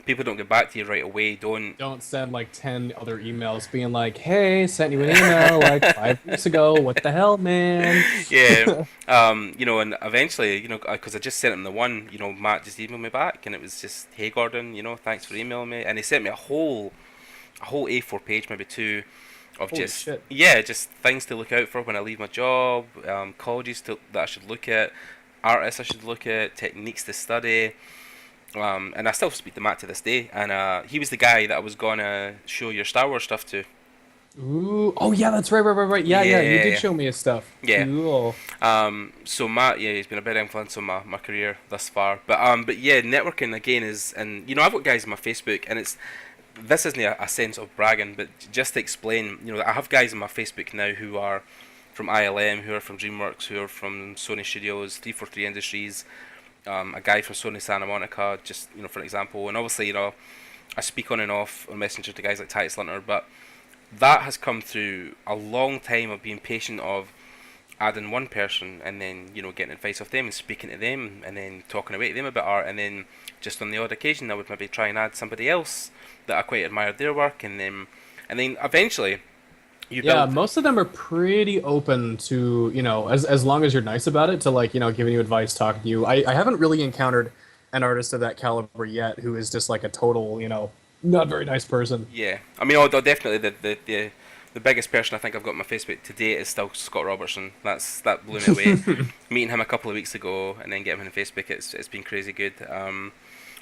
People don't get back to you right away.
Don't send like 10 other emails being like, hey, sent you an email like 5 weeks ago. What the hell, man?
Yeah. And eventually, because I just sent him the one, Matt just emailed me back, and it was just, hey Gordon, thanks for emailing me, and he sent me a whole A4 page, maybe two, of
Holy
just
shit.
just things to look out for when I leave my job, colleges that I should look at, artists I should look at, techniques to study. And I still speak to Matt to this day, and he was the guy that I was gonna show your Star Wars stuff to.
Ooh. Oh, yeah, that's right. Yeah, you did show me his stuff.
Yeah.
Cool.
So Matt, yeah, he's been a big influence on my career thus far. But yeah, networking again is, and I've got guys on my Facebook, and this isn't a sense of bragging, but just to explain, I have guys on my Facebook now who are from ILM, who are from DreamWorks, who are from Sony Studios, 343 Industries. A guy from Sony Santa Monica, just for example, and obviously I speak on and off on Messenger to guys like Titus Lunter, but that has come through a long time of being patient, of adding one person and then getting advice off them and speaking to them and then talking away to them about art, and then just on the odd occasion I would maybe try and add somebody else that I quite admired their work, and then eventually
most of them are pretty open to, as long as you're nice about it, to like, giving you advice, talking to you. I haven't really encountered an artist of that caliber yet who is just like a total, not very nice person.
Yeah, I mean, although definitely the biggest person I think I've got on my Facebook to date is still Scott Robertson. That blew me away. Meeting him a couple of weeks ago and then getting him on Facebook, it's been crazy good.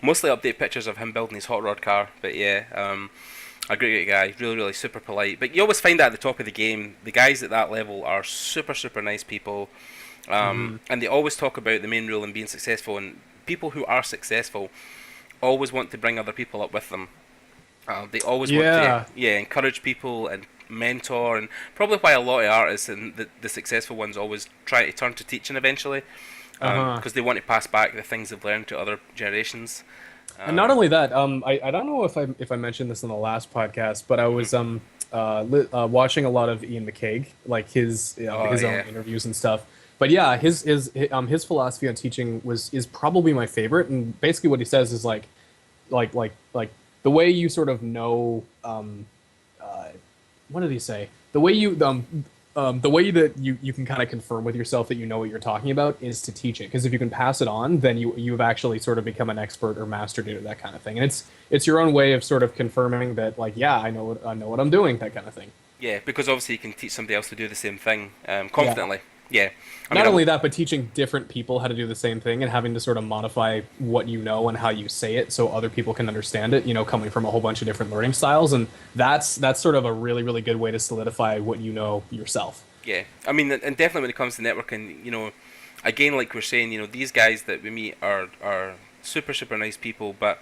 Mostly update pictures of him building his hot rod car, but yeah. A great guy, really super polite. But you always find that at the top of the game, the guys at that level are super nice people, and they always talk about the main rule in being successful. And people who are successful always want to bring other people up with them. They always want to encourage people and mentor, and probably why a lot of artists and the successful ones always try to turn to teaching eventually, because they want to pass back the things they've learned to other generations.
And not only that, I don't know if I mentioned this in the last podcast, but I was watching a lot of Ian McCaig, like his own interviews and stuff. But yeah, his philosophy on teaching is probably my favorite. And basically, what he says is like the way you sort of know, what did he say? The way you the way that you can kind of confirm with yourself that you know what you're talking about is to teach it, because if you can pass it on, then you've actually sort of become an expert or mastered it, or that kind of thing. And it's your own way of sort of confirming that, like, yeah, I know what I'm doing, that kind of thing.
Yeah, because obviously you can teach somebody else to do the same thing confidently. Yeah.
Not only that, but teaching different people how to do the same thing and having to sort of modify what you know and how you say it so other people can understand it, coming from a whole bunch of different learning styles. And that's sort of a really good way to solidify what you know yourself.
Yeah. I mean, and definitely when it comes to networking, again, like we're saying, these guys that we meet are super super nice people, but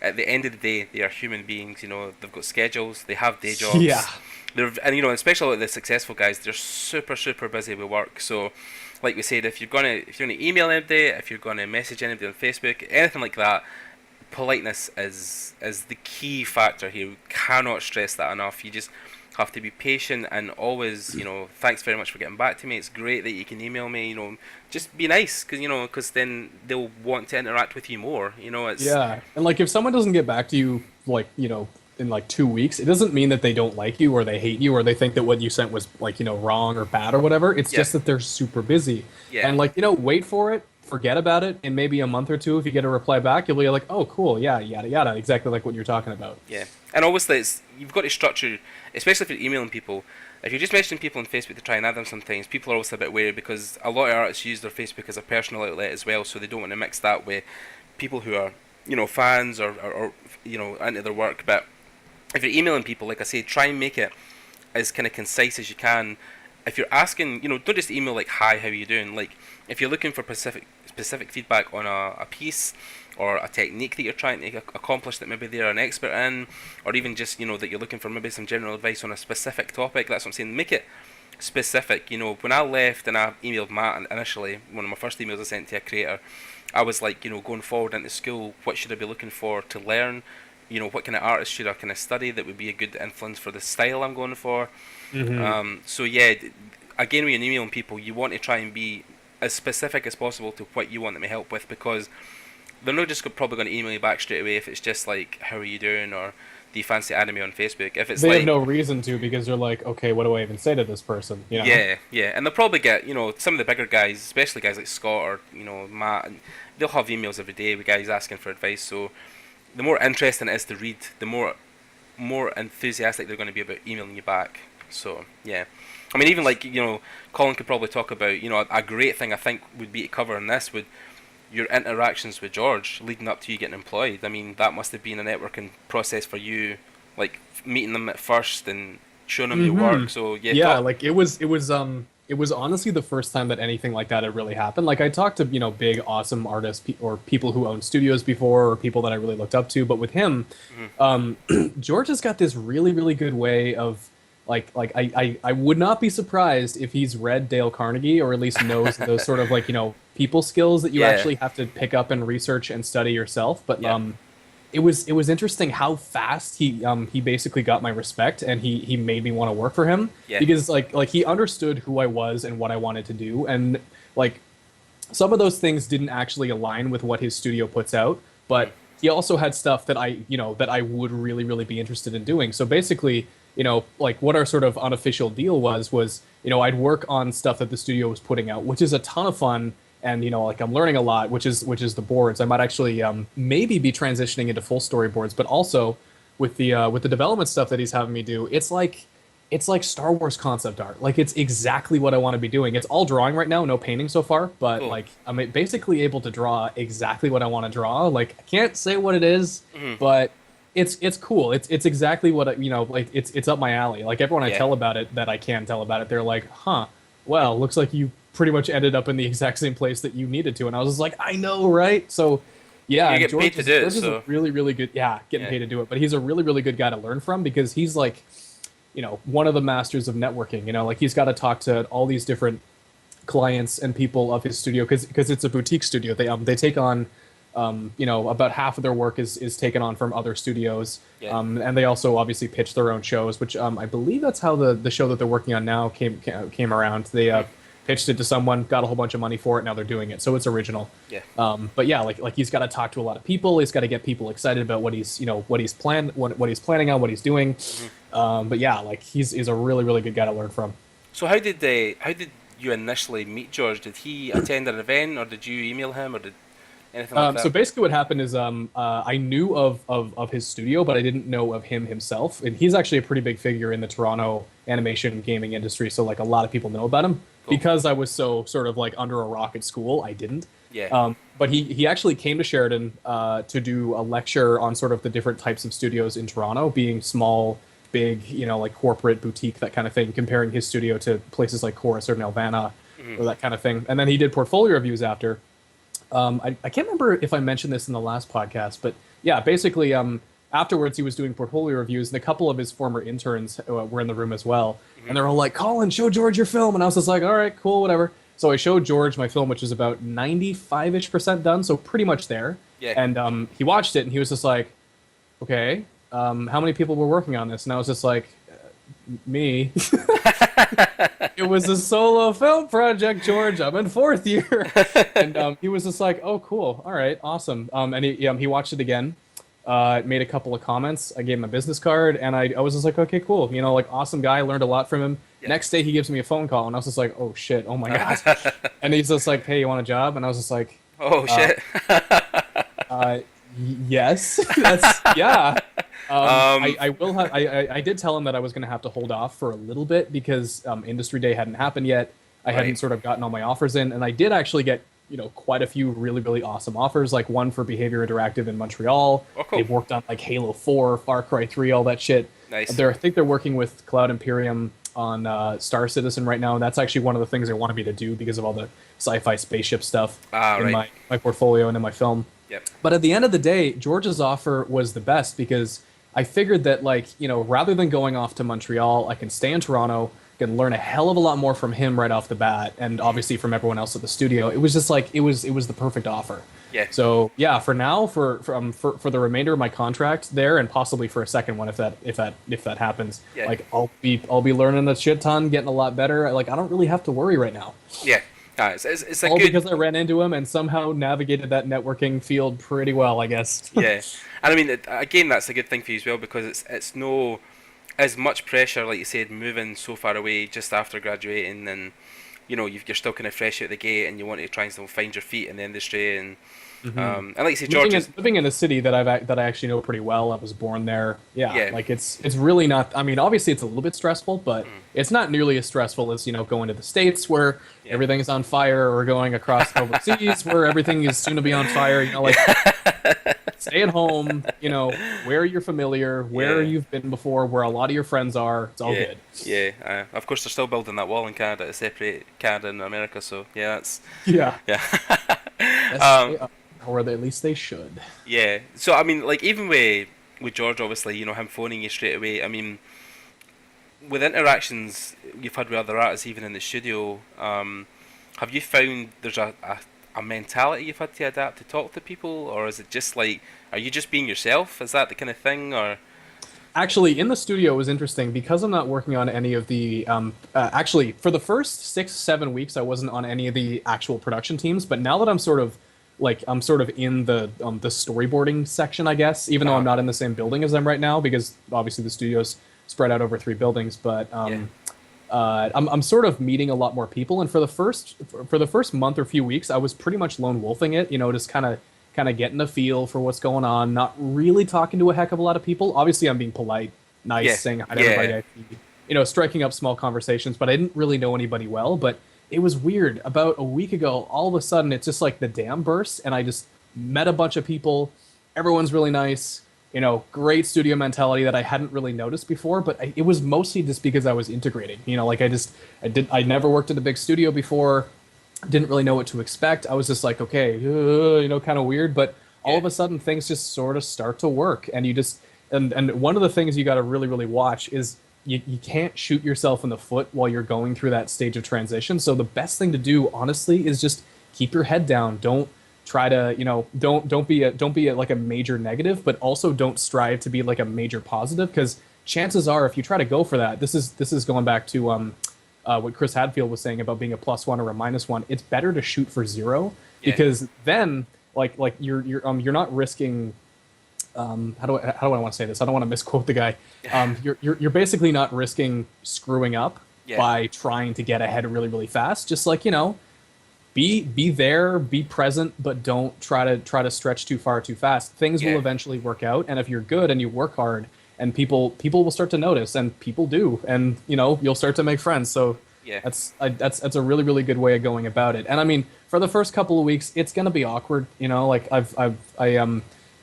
at the end of the day, they are human beings. You know, they've got schedules, they have day
Yeah.
jobs. And you know, especially like the successful guys, they're super super busy with work. So, like we said, if you're gonna email anybody, if you're gonna message anybody on Facebook, anything like that, politeness is the key factor here. We cannot stress that enough. You just have to be patient and always, you know, thanks very much for getting back to me. It's great that you can email me. You know, just be nice, because then they'll want to interact with you more. You know, it's
Yeah. And like if someone doesn't get back to you like, in like 2 weeks, it doesn't mean that they don't like you or they hate you or they think that what you sent was like, wrong or bad or whatever. It's
yeah,
just that they're super busy.
yeah.
And like, wait for it, forget about it, and maybe a month or two if you get a reply back, you'll be like, "Oh, cool. Yeah, yada yada." Exactly like what you're talking about.
Yeah, and obviously you've got to structure, especially if you're emailing people. If you're just messaging people on Facebook to try and add them sometimes, people are also a bit wary because a lot of artists use their Facebook as a personal outlet as well, so they don't want to mix that with people who are, fans or into their work. But if you're emailing people, like I say, try and make it as kind of concise as you can. If you're asking, don't just email like, "Hi, how are you doing?" Like, if you're looking for specific feedback on a piece or a technique that you're trying to accomplish that maybe they're an expert in, or even just, that you're looking for maybe some general advice on a specific topic, that's what I'm saying. Make it specific. When I left and I emailed Matt initially, one of my first emails I sent to a creator, I was like, going forward into school, what should I be looking for to learn? What kind of artist should I kind of study that would be a good influence for the style I'm going for? So yeah, again, when you're emailing people, you want to try and be as specific as possible to what you want them to help with, because they're not just probably going to email you back straight away if it's just like, "How are you doing?" or "Do you fancy adding me on Facebook?" If it's
They
like,
have no reason to because they're like, "Okay, what do I even say to this person?"
yeah, yeah, and they'll probably get, some of the bigger guys, especially guys like Scott or Matt, and they'll have emails every day with guys asking for advice. So the more interesting it is to read, the more enthusiastic they're going to be about emailing you back. So yeah, I mean, even like, Colin could probably talk about, a great thing I think would be to cover in this would your interactions with George leading up to you getting employed. I mean, that must have been a networking process for you, like meeting them at first and showing them your work. So yeah,
Yeah, like it was honestly the first time that anything like that had really happened. Like I talked to, big awesome artists or people who own studios before or people that I really looked up to, but with him, George has got this really really good way of I would not be surprised if he's read Dale Carnegie or at least knows those sort of like, people skills that you
Yeah.
actually have to pick up and research and study yourself. But
Yeah.
it was interesting how fast he basically got my respect and he made me want to work for him
Yeah.
because like he understood who I was and what I wanted to do, and like some of those things didn't actually align with what his studio puts out, but he also had stuff that I would really really be interested in doing. So basically, like what our sort of unofficial deal was I'd work on stuff that the studio was putting out, which is a ton of fun. And like I'm learning a lot, which is the boards. I might actually maybe be transitioning into full storyboards, but also with the development stuff that he's having me do, it's like Star Wars concept art. Like it's exactly what I want to be doing. It's all drawing right now, no painting so far, but
Cool.
like I'm basically able to draw exactly what I want to draw. Like I can't say what it is, but it's cool. It's exactly what like it's up my alley. Like everyone I
Yeah.
tell about it that I can tell about it, they're like, "Huh, well, looks like you pretty much ended up in the exact same place that you needed to." And I was just like, "I know, right?" So yeah,
You get paid to do it,
George is
so-
a really really good, getting
Yeah.
paid to do it, but he's a really really good guy to learn from because he's like, one of the masters of networking. Like he's got to talk to all these different clients and people of his studio because it's a boutique studio. They take on about half of their work is taken on from other studios.
Yeah.
And they also obviously pitch their own shows, which I believe that's how the show that they're working on now came around. They pitched it to someone, got a whole bunch of money for it, now they're doing it. So it's original.
Yeah.
But yeah, like he's got to talk to a lot of people. He's got to get people excited about what he's planning on, what he's doing. But yeah, like he's a really really good guy to learn from.
So how did you initially meet George? Did he attend an event, or did you email him, or did anything like that?
So basically, what happened is I knew of his studio, but I didn't know of him himself. And he's actually a pretty big figure in the Toronto animation gaming industry. So like a lot of people know about him.
Cool.
Because I was so sort of like under a rock at school, I didn't.
Yeah.
But he actually came to Sheridan to do a lecture on sort of the different types of studios in Toronto, being small, big, like corporate, boutique, that kind of thing, comparing his studio to places like Chorus or Nelvana or that kind of thing. And then he did portfolio reviews after. I can't remember if I mentioned this in the last podcast, but yeah, basically, afterwards he was doing portfolio reviews, and a couple of his former interns were in the room as well,
Hmm.
and they're all like, "Colin, show George your film," and I was just like, "All right, cool, whatever." So I showed George my film, which is about 95-ish% done, so pretty much there,
Yeah.
and he watched it, and he was just like, "Okay, how many people were working on this?" And I was just like, "Me." It was a solo film project, George. I'm in fourth year, and he was just like, "Oh, cool, all right, awesome." And he watched it again, made a couple of comments. I gave him a business card, and I was just like, "Okay, cool, like awesome guy. Learned a lot from him."
Yeah.
Next day, he gives me a phone call, and I was just like, "Oh shit, oh my god!" And he's just like, "Hey, you want a job?" And I was just like,
Oh
uh,
shit.
uh, yes, that's yeah.
um.
I will have. I did tell him that I was going to have to hold off for a little bit because industry day hadn't happened yet. I hadn't
Right.
sort of gotten all my offers in, and I did actually get quite a few really really awesome offers. Like one for Behavior Interactive in Montreal.
Oh, cool.
They've worked on like Halo 4, Far Cry 3, all that shit.
Nice.
I think they're working with Cloud Imperium on Star Citizen right now, and that's actually one of the things they wanted me to do because of all the sci-fi spaceship stuff in
Right.
my portfolio and in my film.
Yep.
But at the end of the day, George's offer was the best because I figured that, like, rather than going off to Montreal, I can stay in Toronto, can learn a hell of a lot more from him right off the bat, and obviously from everyone else at the studio. It was just like it was the perfect offer.
Yeah.
So yeah, for now, for the remainder of my contract there, and possibly for a second one if that happens,
Yeah.
like I'll be learning a shit ton, getting a lot better. Like I don't really have to worry right now.
Yeah. It's a
All
good.
because I ran into him and somehow navigated that networking field pretty well, I guess.
Yeah, and I mean, again, that's a good thing for you as well because it's no as much pressure, like you said, moving so far away just after graduating, and you're still kind of fresh out the gate, and you want to try and still find your feet in the industry, and like you say, George is.
Living in a city that I actually know pretty well. I was born there. Yeah,
Yeah.
like it's really not. I mean, obviously it's a little bit stressful, but it's not nearly as stressful as going to the States where
Yeah.
everything is on fire, or going across overseas where everything is soon to be on fire. Like stay at home. Where you're familiar, where
Yeah.
you've been before, where a lot of your friends are. It's all
Yeah,
good.
yeah. Of course, they're still building that wall in Canada to separate Canada and America. So yeah, that's
Yeah,
yeah.
yes,
um,
they are. Or at least they should.
yeah. So I mean, like even with George, obviously, him phoning you straight away. I mean, with interactions you've had with other artists, even in the studio, have you found there's a mentality you've had to adapt to talk to people, or is it just like, are you just being yourself? Is that the kind of thing, or?
Actually, in the studio it was interesting because I'm not working on any of the. Actually, for the first 6-7 weeks, I wasn't on any of the actual production teams. But now that I'm sort of in the storyboarding section, I guess, even though I'm not in the same building as them right now, because obviously the studio's spread out over 3 buildings. But
Yeah.
I'm sort of meeting a lot more people, and for the first month or few weeks, I was pretty much lone wolfing it. Just kind of getting a feel for what's going on, not really talking to a heck of a lot of people. Obviously, I'm being polite, nice,
Yeah.
saying hi to
Yeah.
everybody I see, striking up small conversations, but I didn't really know anybody well. But it was weird. About a week ago, all of a sudden, it's just like the dam burst, and I just met a bunch of people. Everyone's really nice. Great studio mentality that I hadn't really noticed before, but it was mostly just because I was integrating. Like I never worked at a big studio before, didn't really know what to expect. I was just like, okay, kind of weird, but all of a sudden things just sort of start to work, and you just and one of the things you got to really really watch is you can't shoot yourself in the foot while you're going through that stage of transition. So the best thing to do, honestly, is just keep your head down. Don't try to, don't be like a major negative, but also don't strive to be like a major positive, because chances are, if you try to go for that, this is going back to what Chris Hadfield was saying about being a +1 or a -1. It's better to shoot for 0, because then like you're not risking. How do I want to say this? I don't want to misquote the guy. You're basically not risking screwing up by trying to get ahead really really fast. Just like be there, be present, but don't try to stretch too far too fast. Things will eventually work out, and if you're good and you work hard, and people will start to notice, and people do, and you'll start to make friends. So that's a really really good way of going about it. And I mean, for the first couple of weeks, it's gonna be awkward. Like I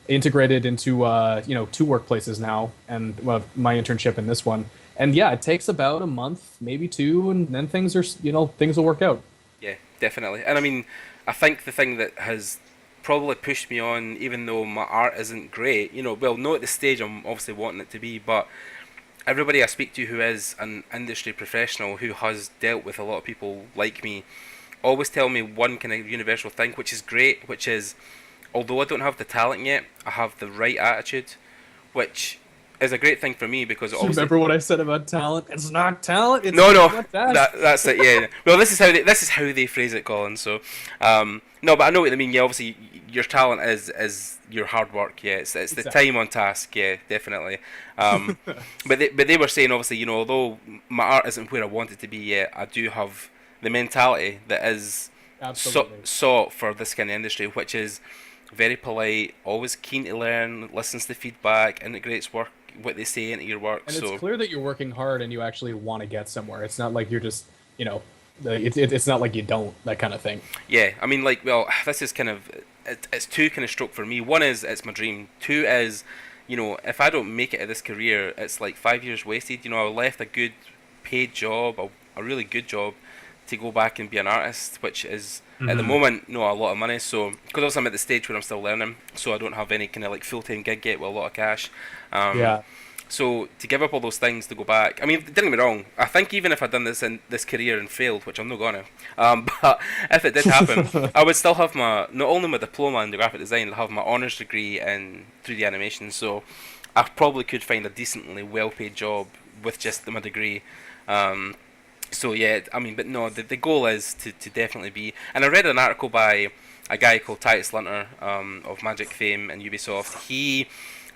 integrated into 2 workplaces now, and my internship in this one, and it takes about a month, maybe 2, and then things will work out.
Yeah, definitely. And I mean, I think the thing that has probably pushed me on, even though my art isn't great, well, not at the stage I'm obviously wanting it to be, but everybody I speak to who is an industry professional who has dealt with a lot of people like me always tell me one kind of universal thing, which is great, which is although I don't have the talent yet, I have the right attitude, which is a great thing for me because obviously.
Remember what I said about talent? It's not talent. It's
No,
not that.
that's it. Yeah. Well, this is how they phrase it, Colin. So, no, but I know what they mean. Yeah, obviously, your talent is your hard work. Yeah, it's the
Exactly.
time on task. Yeah, definitely. Um, but they were saying obviously, although my art isn't where I want it to be yet, I do have the mentality that is
Absolutely.
sought for this kind of industry, which is very polite, always keen to learn, listens to feedback, integrates what they say into your work.
And it's
So
clear that you're working hard and you actually want to get somewhere. It's not like you're just, it's not like you don't, that kind of thing.
yeah, I mean, like, well, this is kind of it's two kind of stroke for me. One is it's my dream. Two is, if I don't make it at this career, it's like 5 years wasted. I left a good paid job, a really good job, to go back and be an artist, which is at the
Hmm.
moment no a lot of money. So because also I'm at the stage where I'm still learning, so I don't have any kind of like full time gig yet with a lot of cash. Um,
Yeah.
so to give up all those things to go back, I mean, don't get me wrong. I think even if I'd done this in this career and failed, which I'm not gonna, but if it did happen, I would still have not only my diploma in graphic design, I'd have my honours degree in 3D animation. So I probably could find a decently well paid job with just my degree. Um, so yeah, I mean, but no, the goal is to definitely be. And I read an article by a guy called Titus Lunter of Magic fame and Ubisoft. He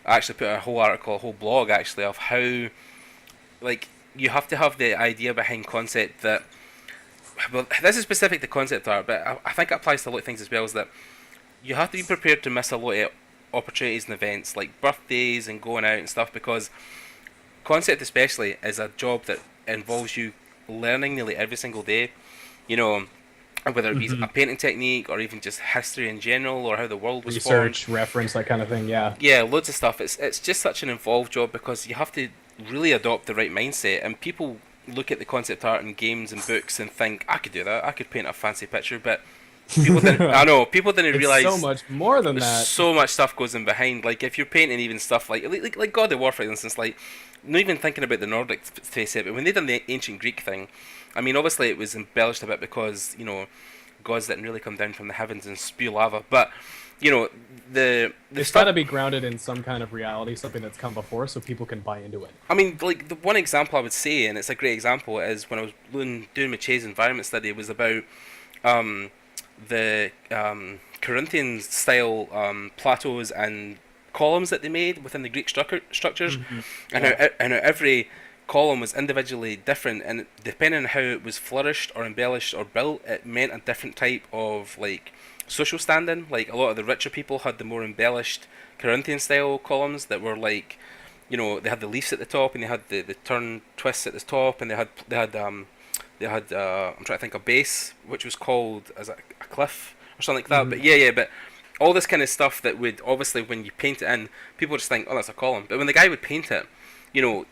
actually put a whole article, a whole blog actually, of how like you have to have the idea behind concept that. Well, this is specific to concept art, but I think it applies to a lot of things as well. Is that you have to be prepared to miss a lot of opportunities and events like birthdays and going out and stuff because concept especially is a job that involves you learning nearly every single day. You know, whether it be
Hmm.
a painting technique or even just history in general or how the world was formed.
Research, reference, that kind of thing. Yeah.
Yeah, loads of stuff. It's just such an involved job because you have to really adopt the right mindset. And people look at the concept art in games and books and think, I could do that. I could paint a fancy picture, but people didn't. I know people didn't
It's so
realize
much more than that.
so much stuff goes in behind. Like if you're painting even stuff like God of War, for instance, like not even thinking about the Nordic face it, but when they done the ancient Greek thing, I mean, obviously it was embellished a bit because gods didn't really come down from the heavens and spew lava, but the
It's got
stuff.
to be grounded in some kind of reality, something that's come before, so people can buy into it.
I mean, like the one example I would say, and it's a great example, is when I was doing my Chase environment study, was about um, the Corinthian style plateaus and columns that they made within the Greek structures,
Hmm.
and
Yeah.
how every column was individually different, and depending on how it was flourished or embellished or built, it meant a different type of like social standing. Like a lot of the richer people had the more embellished Corinthian style columns that were like, they had the leaves at the top and they had the turn twists at the top, and they had I'm trying to think, a base which was called as a cliff or something like that.
Hmm.
But yeah, but all this kind of stuff that would obviously when you paint it in, people just think, oh, that's a column. But when the guy would paint it, you know,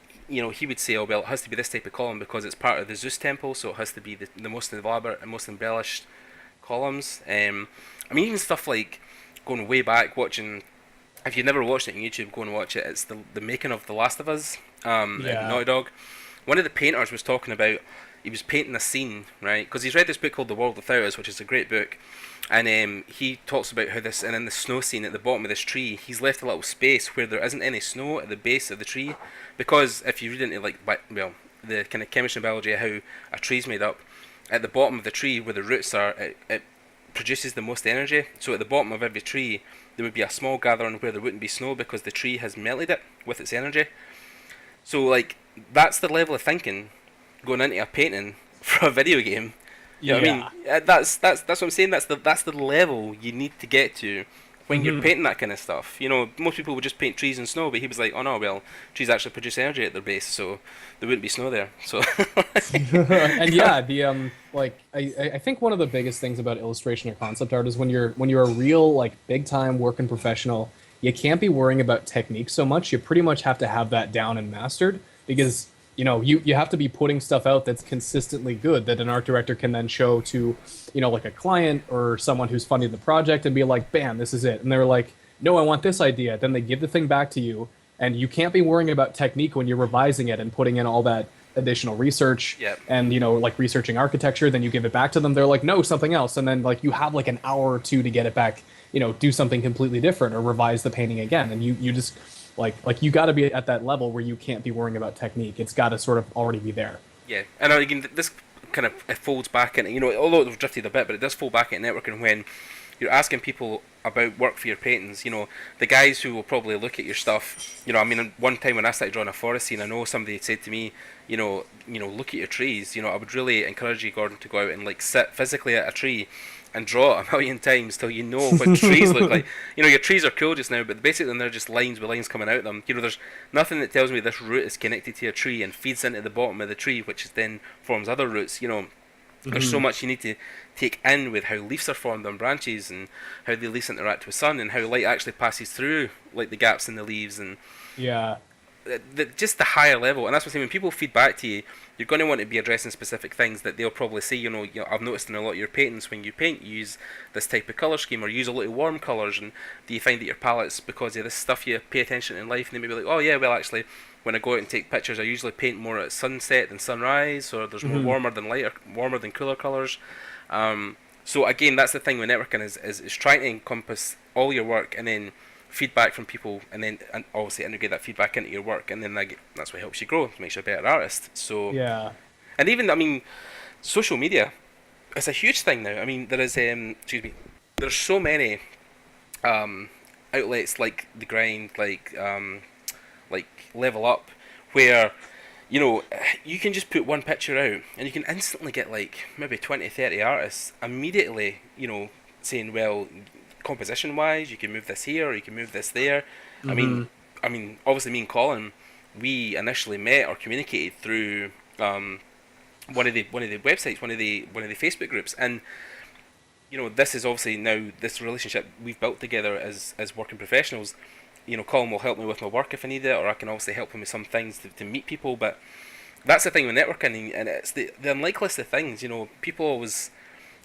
he would say, oh well, it has to be this type of column because it's part of the Zeus temple, so it has to be the most elaborate and most embellished columns. I mean, even stuff like going way back watching. If you've never watched it on YouTube, go and watch it. It's the making of The Last of Us at
Yeah.
Naughty Dog. One of the painters was talking about he was painting a scene, right? Because he's read this book called The World Without Us, which is a great book, and he talks about how this and in the snow scene at the bottom of this tree, he's left a little space where there isn't any snow at the base of the tree, because if you read into like the kind of chemistry and biology of how a tree's made up, at the bottom of the tree where the roots are, it produces the most energy. So at the bottom of every tree, there would be a small gathering where there wouldn't be snow because the tree has melted it with its energy. So like that's the level of thinking going into a painting for a video game. You know what I mean?
Yeah.
That's what I'm saying. That's the level you need to get to when you're
Hmm.
painting that kind of stuff. Most people would just paint trees and snow, but he was like, oh no, well, trees actually produce energy at their base, so there wouldn't be snow there. So
And yeah, the like I think one of the biggest things about illustration or concept art is when you're a real like big time working professional, you can't be worrying about technique so much. You pretty much have to have that down and mastered because you have to be putting stuff out that's consistently good that an art director can then show to, like a client or someone who's funding the project and be like, bam, this is it. And they're like, no, I want this idea. Then they give the thing back to you, and you can't be worrying about technique when you're revising it and putting in all that additional research
Yep.
and like researching architecture. Then you give it back to them, they're like, no, something else. And then like you have like an hour or two to get it back, do something completely different or revise the painting again. And you just like you got to be at that level where you can't be worrying about technique. It's got to sort of already be there.
Yeah, and again, this kind of it folds back into, although it's drifted a bit, but it does fold back into networking when you're asking people about work for your paintings. The guys who will probably look at your stuff. I mean, one time when I started drawing a forest scene, I know somebody had said to me, look at your trees. I would really encourage you, Gordon, to go out and like sit physically at a tree and draw it a million times till you know what trees look like. Your trees are cool just now, but basically they're just lines with lines coming out of them. There's nothing that tells me this root is connected to a tree and feeds into the bottom of the tree, which then forms other roots. There's so much you need to take in with how leaves are formed on branches and how the leaves interact with sun and how light actually passes through like the gaps in the leaves and
Yeah.
just the higher level. And that's what I'm saying, when people feed back to you, you're going to want to be addressing specific things that they'll probably say, I've noticed in a lot of your paintings, when you paint, you use this type of colour scheme or use a lot of warm colours, and do you find that your palettes, because of this stuff you pay attention in life, and they may be like, oh yeah, well actually, when I go out and take pictures, I usually paint more at sunset than sunrise, or there's more warmer than cooler colours. So again, that's the thing with networking is trying to encompass all your work and then feedback from people, and obviously integrate that feedback into your work, and then that's what helps you grow, makes you a better artist. So
Yeah.
and even social media is a huge thing now. I mean, there is there's so many outlets like The Grind, like Level Up, where you can just put one picture out and you can instantly get like maybe 20-30 artists immediately saying, well, composition wise you can move this here or you can move this there. I mean obviously me and Colin, we initially met or communicated through one of the websites, one of the Facebook groups, and this is obviously now this relationship we've built together as working professionals. Colin will help me with my work if I need it, or I can obviously help him with some things to meet people. But that's the thing with networking, and it's the unlikeliest of things. People always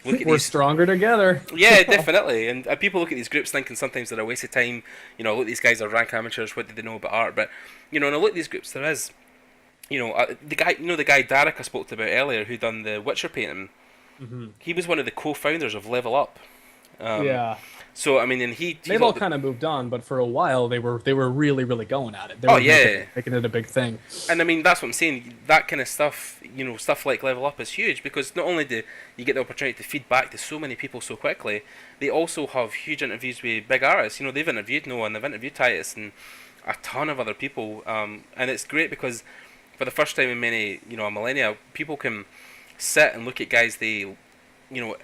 look at
We're
these.
stronger together.
Yeah, definitely. And people look at these groups thinking sometimes they're a waste of time. Look, these guys are rank amateurs. What do they know about art? But and I look at these groups, there is, the guy Derek I spoke to about earlier who done the Witcher painting. He was one of the co-founders of Level Up.
Yeah.
So I mean, and
They've all kind of moved on, but for a while they were really, really going at it. They
Oh,
were
yeah.
making it a big thing.
And I mean, that's what I'm saying. That kind of stuff, stuff like Level Up is huge, because not only do you get the opportunity to feed back to so many people so quickly, they also have huge interviews with big artists. They've interviewed Noah and they've interviewed Titus and a ton of other people. And it's great because for the first time in many, a millennia, people can sit and look at guys they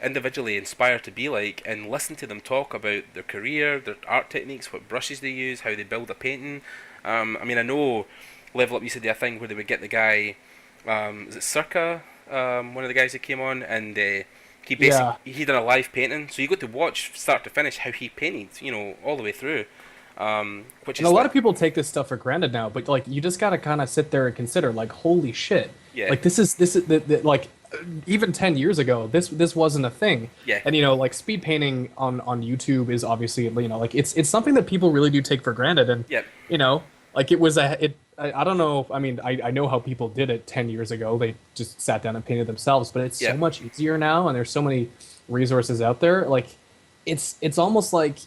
individually inspired to be like, and listen to them talk about their career, their art techniques, what brushes they use, how they build a painting. I mean, I know Level Up used to do a thing where they would get the guy, is it Circa, one of the guys that came on, and he done a live painting, so you got to watch start to finish how he painted, all the way through. Which
And
is
a lot of people take this stuff for granted now, but like you just gotta kind of sit there and consider, like, holy shit,
Yeah.
like this is like even 10 years ago, this wasn't a thing.
Yeah.
And like speed painting on YouTube is obviously like it's something that people really do take for granted, and
Yep.
like I don't know. I mean, I know how people did it 10 years ago. They just sat down and painted themselves, but it's
Yeah.
so much easier now, and there's so many resources out there. Like it's almost like,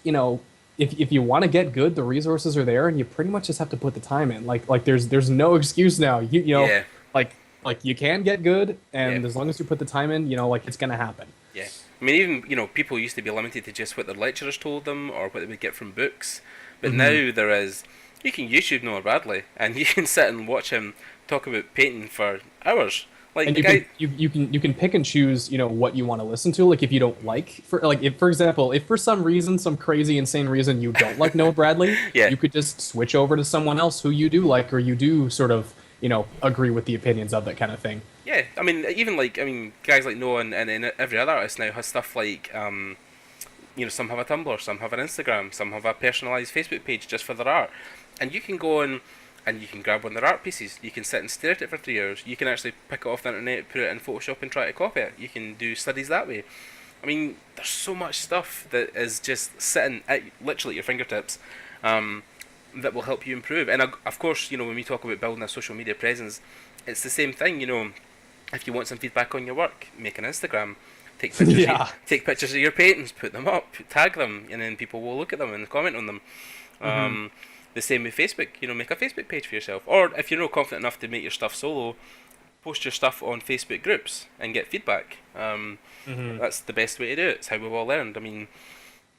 if you want to get good, the resources are there, and you pretty much just have to put the time in. Like there's no excuse now. You know,
Yeah.
like you can get good, and
Yeah.
as long as you put the time in, like it's gonna happen.
Yeah. I mean, even, people used to be limited to just what their lecturers told them or what they would get from books. But now there is, you can YouTube Noah Bradley and you can sit and watch him talk about painting for hours. Like
And
the
you
guy,
can you can pick and choose, what you want to listen to. Like if you don't like, if for example, if for some reason, some crazy insane reason you don't like Noah Bradley,
Yeah.
you could just switch over to someone else who you do like, or you do sort of, agree with the opinions of, that kind of thing.
yeah, I mean, even guys like Noah and every other artist now has stuff like, some have a Tumblr, some have an Instagram, some have a personalised Facebook page just for their art. And you can go and you can grab one of their art pieces. You can sit and stare at it for 3 hours. You can actually pick it off the internet, put it in Photoshop, and try to copy it. You can do studies that way. I mean, there's so much stuff that is just sitting at literally at your fingertips, that will help you improve. And of course, when we talk about building a social media presence, it's the same thing. If you want some feedback on your work, make an Instagram. Take pictures.
Yeah.
Take pictures of your paintings, put them up, tag them, and then people will look at them and comment on them. The same with Facebook. Make a Facebook page for yourself, or if you're not confident enough to make your stuff solo, post your stuff on Facebook groups and get feedback. That's the best way to do it. It's how we've all learned. I mean,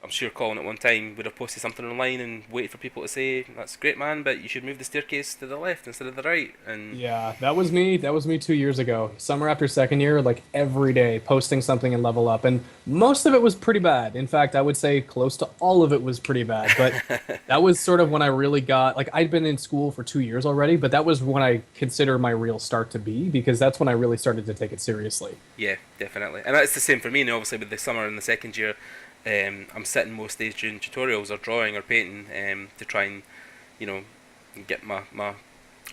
I'm sure Colin at one time would have posted something online and waited for people to say, "That's great, man, but you should move the staircase to the left instead of the right." And
Yeah, that was me. That was me 2 years ago. Summer after second year, like every day, posting something in Level Up, and most of it was pretty bad. In fact, I would say close to all of it was pretty bad. But that was sort of when I really got like I'd been in school for 2 years already, but that was when I consider my real start to be, because that's when I really started to take it seriously.
yeah, definitely. And that's the same for me. And obviously, with the summer and the second year, I'm sitting most days doing tutorials or drawing or painting, to try and get my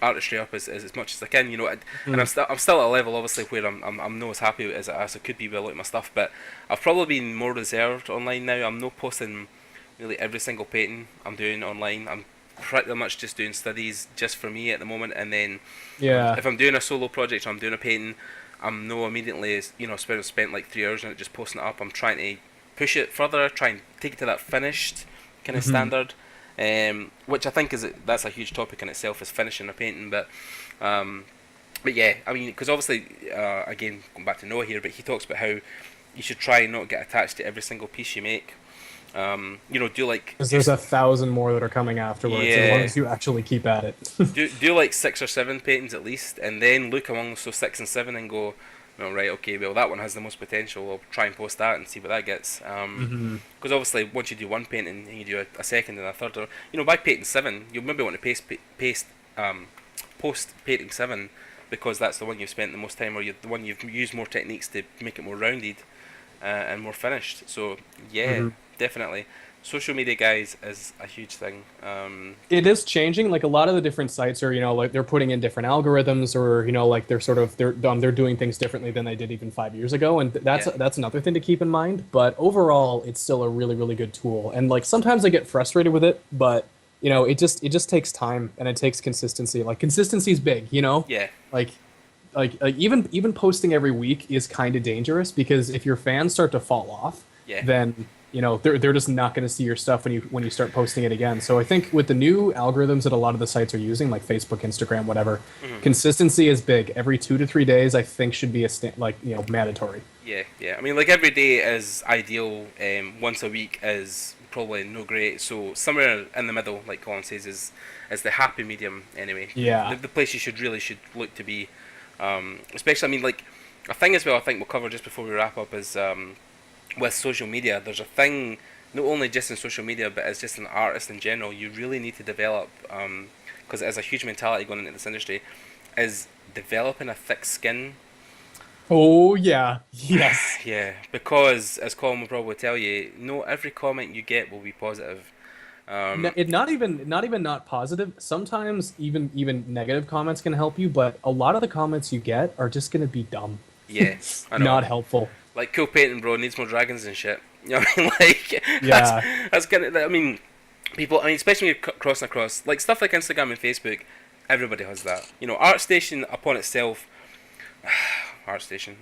artistry up as much as I can. And I'm still at a level obviously where I'm not as happy as I could be with a lot of my stuff, but I've probably been more reserved online now. I'm not posting really every single painting I'm doing online. I'm pretty much just doing studies just for me at the moment, and then
Yeah.
if I'm doing a solo project or I'm doing a painting, I'm no immediately spent like 3 hours on it just posting it up. I'm trying to push it further, try and take it to that finished kind of standard, which I think that's a huge topic in itself, is finishing a painting. But yeah, I mean, because obviously, again, going back to Noah here, but he talks about how you should try and not get attached to every single piece you make. Do like
Because there's 1,000 more that are coming afterwards, as long as you actually keep at it.
do like 6 or 7 paintings at least, and then look amongst those 6 and 7 and go, right, okay, well that one has the most potential. I'll try and post that and see what that gets. Because obviously, once you do one painting and you do a second and a third, or by painting 7, you'll maybe want to post painting 7, because that's the one you've spent the most time, or the one you've used more techniques to make it more rounded and more finished. So yeah, definitely. Social media, guys, is a huge thing.
It is changing. Like a lot of the different sites are, like they're putting in different algorithms, or like they're doing things differently than they did even 5 years ago, and that's another thing to keep in mind. But overall, it's still a really really good tool. And like sometimes I get frustrated with it, but it just takes time and it takes consistency. Like consistency is big.
Yeah.
Like even posting every week is kind of dangerous, because if your fans start to fall off,
Yeah.
then they're just not going to see your stuff when you start posting it again. So I think with the new algorithms that a lot of the sites are using, like Facebook, Instagram, whatever, consistency is big. Every 2 to 3 days, I think, should be mandatory.
Yeah. I mean, like every day is ideal. Once a week is probably no great. So somewhere in the middle, like Colin says, is the happy medium anyway.
Yeah.
The place you should look to be. Especially, I mean, like a thing as well. I think we'll cover just before we wrap up is. With social media, there's a thing, not only just in social media, but as just an artist in general, you really need to develop, because it has a huge mentality going into this industry, is developing a thick skin.
Oh yeah, yes.
Yeah, because as Colin will probably tell you, not every comment you get will be positive.
Not even not positive. Sometimes even negative comments can help you, but a lot of the comments you get are just gonna be dumb.
Yeah, I know.
Not helpful.
Like, cool painting, bro, needs more dragons and shit. You know what I mean? Like,
Yeah.
that's kind of, I mean, people, I mean, especially when you're crossing across, like, stuff like Instagram and Facebook, everybody has that. ArtStation upon itself, ArtStation,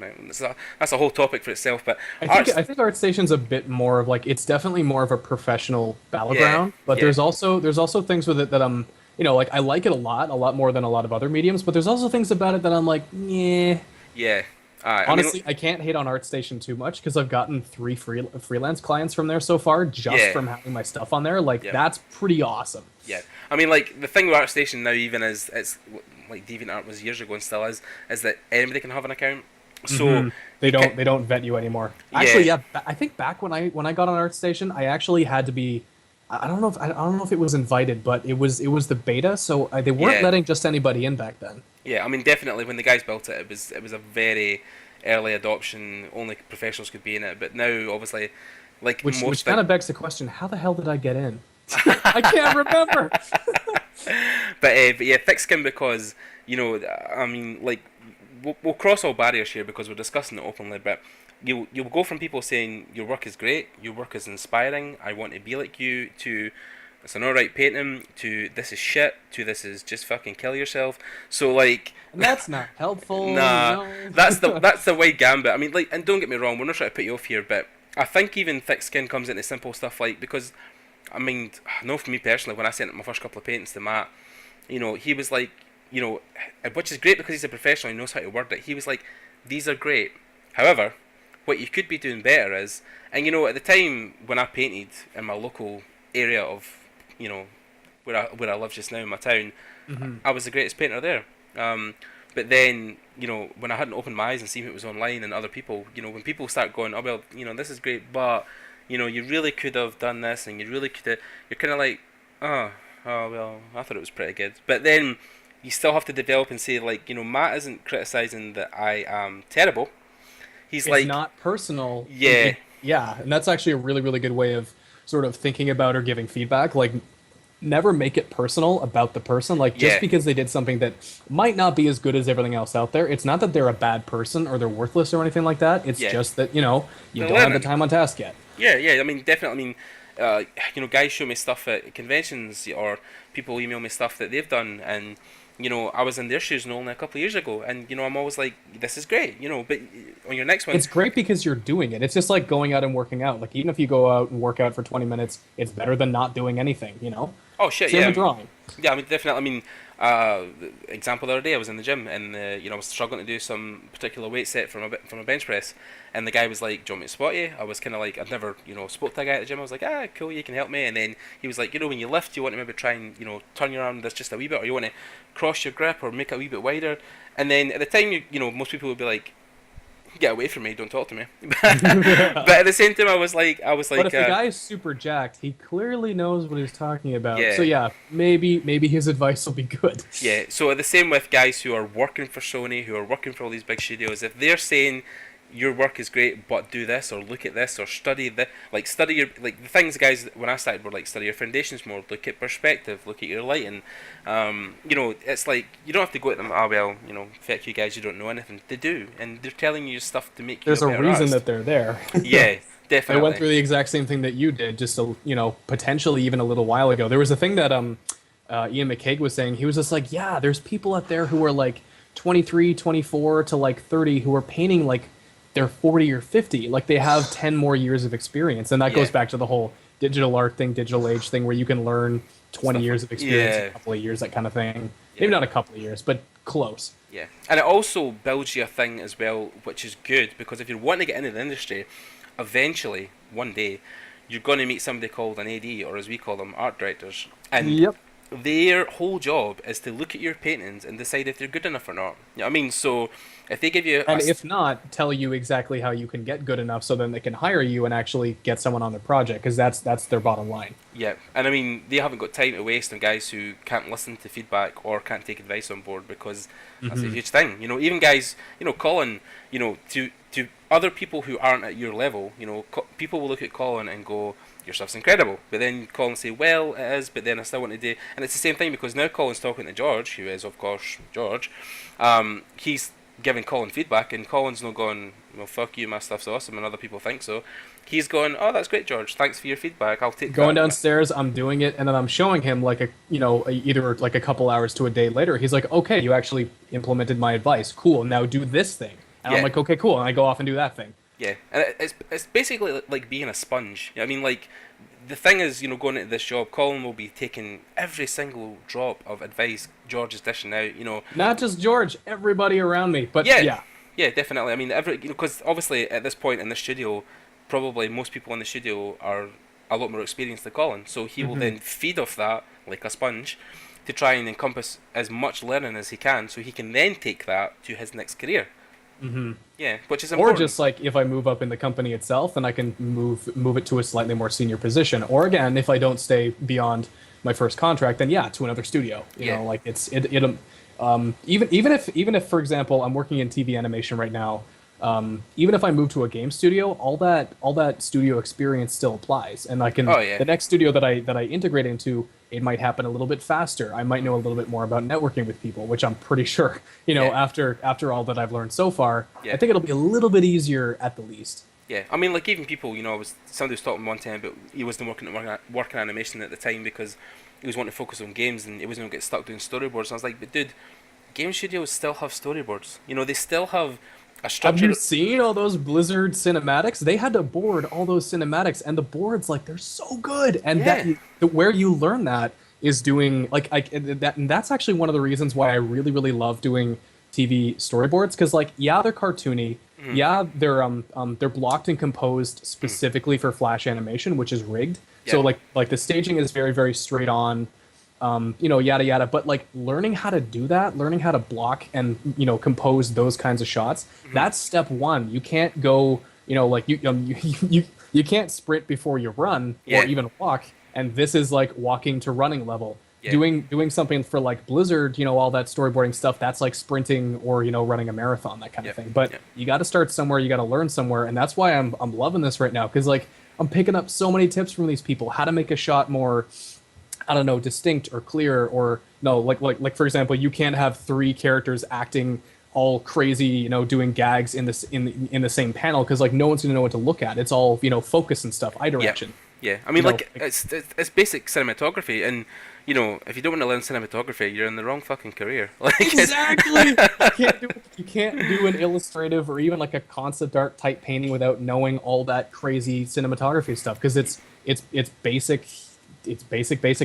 that's a whole topic for itself, but
I think ArtStation's a bit more of like, it's definitely more of a professional battleground, but there's also things with it that I'm, like I like it a lot more than a lot of other mediums, but there's also things about it that I'm like, yeah.
Yeah.
Honestly, I can't hate on ArtStation too much, because I've gotten 3 freelance clients from there so far, just from having my stuff on there. Like, that's pretty awesome.
Yeah. I mean, like, the thing with ArtStation now, even is, it's like DeviantArt was years ago and still is that anybody can have an account. So
they don't vet you anymore. Actually, yeah, I think back when I got on ArtStation, I actually had to be. I don't know if it was invited, but it was the beta, so they weren't letting just anybody in back then.
Yeah, I mean, definitely when the guys built it, it was a very early adoption. Only professionals could be in it, but now obviously, like
which kind of begs the question: how the hell did I get in? I can't remember.
But yeah, thick skin because I mean, like we'll cross all barriers here because we're discussing it openly. But you'll go from people saying your work is great, your work is inspiring, I want to be like you, to it's an alright painting, to this is shit, to this is just fucking kill yourself. So like,
And that's not helpful,
nah, that's the wide gambit. I mean, like, and don't get me wrong, we're not trying to put you off here, but I think even thick skin comes into simple stuff like because, I mean, I know for me personally, when I sent my first couple of paintings to Matt, he was like, which is great because he's a professional, he knows how to word it. He was like, these are great. However, what you could be doing better is, and at the time when I painted in my local area of, where I live just now in my town, I was the greatest painter there. But then, when I hadn't opened my eyes and seen it was online and other people, when people start going, oh well, this is great, but you really could have done this, and you really could have, you're kind of like, oh well, I thought it was pretty good. But then you still have to develop and say, like, Matt isn't criticizing that I am terrible. He's
It's
like,
not personal.
yeah,
Yeah, and that's actually a really, really good way of sort of thinking about or giving feedback. Like, never make it personal about the person. Like, just
Yeah.
because they did something that might not be as good as everything else out there, it's not that they're a bad person or they're worthless or anything like that. It's
Yeah.
just that, you
They're
don't have the
learning.
time on task yet.
Yeah. I mean, definitely. I mean, guys show me stuff at conventions, or people email me stuff that they've done, and I was in their shoes only a couple of years ago, and I'm always like, this is great, but on your next one,
It's great because you're doing it. It's just like going out and working out. Like, even if you go out and work out for 20 minutes, it's better than not doing anything.
oh shit,
Same
yeah,
with drawing.
yeah. I mean, definitely. I mean, example the other day, I was in the gym and I was struggling to do some particular weight set from a bench press, and the guy was like, "Do you want me to spot you?" I was kind of like, I'd never spoke to a guy at the gym. I was like, "Ah, cool, you can help me." And then he was like, "When you lift, you want to maybe try and turn your arm just a wee bit, or you want to cross your grip or make it a wee bit wider." And then at the time, most people would be like, "Get away from me! Don't talk to me." But at the same time, I was like,
But if the guy is super jacked, he clearly knows what he's talking about.
Yeah.
So yeah, maybe his advice will be good.
yeah. So the same with guys who are working for Sony, who are working for all these big studios. If they're saying your work is great, but do this or look at this or study the study your the things guys when I started were like study your foundations more, look at perspective, look at your lighting. It's like you don't have to go at them. Oh well, fuck you guys, you don't know anything. They do, and they're telling you stuff to make you.
There's a
better
reason
artist.
that they're there.
Yeah, definitely.
I went through the exact same thing that you did, just potentially even a little while ago. There was a thing that Ian McCaig was saying. He was just like, yeah, there's people out there who are like 23, 24 to like 30 who are painting like they're 40 or 50. Like they have 10 more years of experience. And that goes
Yeah.
back to the whole digital art thing, digital age thing, where you can learn 20
Stuff
years
like-
of experience in
yeah.
a couple of years, that kind of thing.
Yeah.
Maybe not a couple of years, but close.
Yeah, and it also builds you a thing as well, which is good because if you're wanting to get into the industry, eventually, one day, you're going to meet somebody called an AD, or as we call them, art directors. And
Yep.
their whole job is to look at your paintings and decide if they're good enough or not. You know what I mean? So if they give you
And if not, tell you exactly how you can get good enough so then they can hire you and actually get someone on their project, because that's their bottom line.
yeah, and I mean, they haven't got time to waste on guys who can't listen to feedback or can't take advice on board because that's a huge thing. Even guys, Colin, to other people who aren't at your level, people will look at Colin and go, your stuff's incredible. But then Colin say, well, it is, but then I still want to do... And it's the same thing because now Colin's talking to George, who is, of course, George. He's giving Colin feedback, and Colin's not going, well, fuck you, my stuff's awesome, and other people think so. He's going, oh, that's great, George. Thanks for your feedback. I'll take
Going
that.
downstairs, I'm doing it, and then I'm showing him like either like a couple hours to a day later. He's like, okay, you actually implemented my advice. Cool. Now do this thing. And I'm
Yeah.
like, okay, cool. And I go off and do that thing.
Yeah, and it's basically like being a sponge. I mean, like, the thing is, going into this job, Colin will be taking every single drop of advice George is dishing out,
Not just George, everybody around me. But
Yeah,
yeah.
yeah, definitely. I mean, because obviously at this point in the studio, probably most people in the studio are a lot more experienced than Colin, so he will then feed off that like a sponge to try and encompass as much learning as he can, so he can then take that to his next career. Yeah, which is
Or
important.
just like if I move up in the company itself, then I can move it to a slightly more senior position. Or again, if I don't stay beyond my first contract, then yeah, to another studio. You
Yeah.
know, like even if for example, I'm working in TV animation right now. even if I move to a game studio, all that studio experience still applies. And I can
Oh yeah.
the next studio that I integrate into, it might happen a little bit faster. I might know a little bit more about networking with people, which I'm pretty sure,
Yeah.
after all that I've learned so far,
Yeah.
I think it'll be a little bit easier at the least.
Yeah, I mean, like even people, somebody was talking one time, but he wasn't working animation at the time because he was wanting to focus on games and he wasn't going to get stuck doing storyboards. And I was like, but dude, game studios still have storyboards. They still have a
Have
structure.
you seen all those Blizzard cinematics? They had to board all those cinematics, and the boards, like, they're so good. And
Yeah.
where you learn that is doing and that's actually one of the reasons why I really really love doing TV storyboards, because like, yeah, they're cartoony, yeah, they're blocked and composed specifically for Flash animation, which is rigged. So
Yeah.
like the staging is very very straight on, yada yada. But like learning how to do that, learning how to block and compose those kinds of shots, that's step one. You can't go, like you can't sprint before you run
Yeah.
or even walk. And this is like walking to running level.
Yeah.
Doing something for like Blizzard, all that storyboarding stuff, that's like sprinting or running a marathon, that kind
Yeah.
of thing. But
Yeah.
you got to start somewhere, you got to learn somewhere, and that's why I'm loving this right now, because like I'm picking up so many tips from these people, how to make a shot more, I don't know, distinct or clear, or no, like for example, you can't have three characters acting all crazy, doing gags in the same panel, because like no one's gonna know what to look at. It's all focus and stuff, eye
Yeah.
direction.
Yeah. I mean,
You know,
like it's basic cinematography, and if you don't want to learn cinematography, you're in the wrong fucking career. Like
Exactly. You can't do an illustrative or even like a concept art type painting without knowing all that crazy cinematography stuff, because it's basic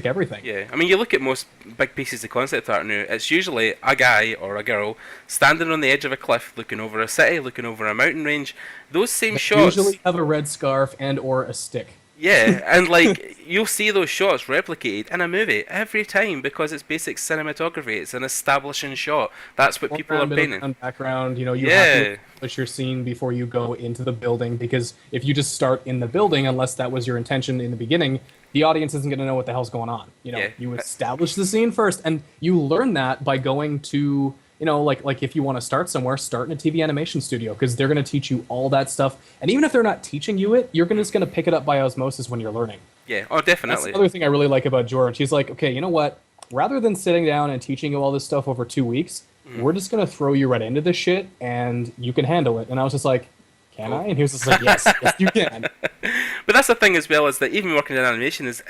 everything.
Yeah, I mean, you look at most big pieces of concept art now, it's usually a guy or a girl standing on the edge of a cliff, looking over a city, looking over a mountain range. Those same shots.
Usually have a red scarf and or a stick.
Yeah, and like, you'll see those shots replicated in a movie every time because it's basic cinematography, it's an establishing shot. That's what people are painting.
Background, you have
Yeah.
to establish your scene before you go into the building, because if you just start in the building, unless that was your intention in the beginning, the audience isn't going to know what the hell's going on.
Yeah.
You establish the scene first, and you learn that by going to, like if you want to start somewhere, start in a TV animation studio, because they're going to teach you all that stuff. And even if they're not teaching you it, you're just going to pick it up by osmosis when you're learning.
Yeah, oh,
That's
definitely.
the other thing I really like about George. He's like, okay, you know what? Rather than sitting down and teaching you all this stuff over 2 weeks, we're just going to throw you right into this shit, and you can handle it. And I was just like, can I? And he was just like, yes, yes, you can.
But that's the thing as well, is that even working in animation is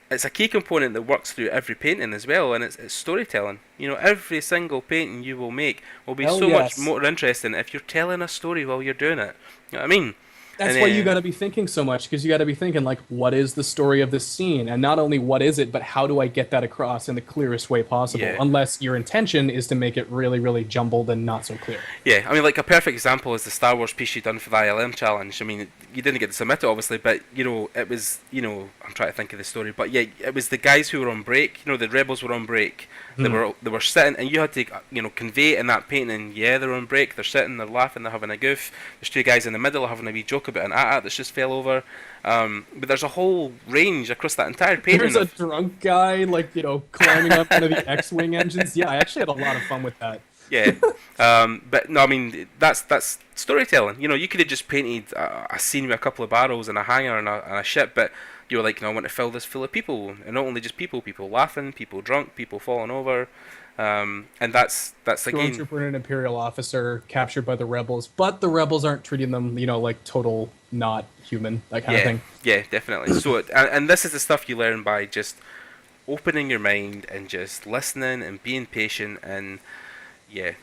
it's a key component that works through every painting as well, and it's storytelling. Every single painting you will make will be
Hell
so
yes.
much more interesting if you're telling a story while you're doing it. You know what I mean?
That's
And,
why you got to be thinking so much, because you got to be thinking like, what is the story of this scene? And not only what is it, but how do I get that across in the clearest way possible?
Yeah.
Unless your intention is to make it really, really jumbled and not so clear.
Yeah, I mean, like a perfect example is the Star Wars piece you done for the ILM challenge. I mean, you didn't get to submit it obviously, but it was, I'm trying to think of the story, but yeah, it was the guys who were on break. The rebels were on break. They were sitting, and you had to convey in that painting. Yeah, they're on break. They're sitting. They're laughing. They're having a goof. There's two guys in the middle having a wee joke about an AT-AT that's just fell over. But there's a whole range across that entire painting.
There's a drunk guy, like, climbing up one of the X-Wing engines. Yeah, I actually had a lot of fun with that.
Yeah, but no, I mean that's storytelling. You could have just painted a scene with a couple of barrels and a hangar and a ship, but you were like, I want to fill this full of people, and not only just people laughing, people drunk, people falling over, and that's again.
Stormtrooper and an Imperial officer captured by the rebels, but the rebels aren't treating them, like total not human, that kind of thing.
Yeah, definitely. So, and this is the stuff you learn by just opening your mind and just listening and being patient and. Yeah,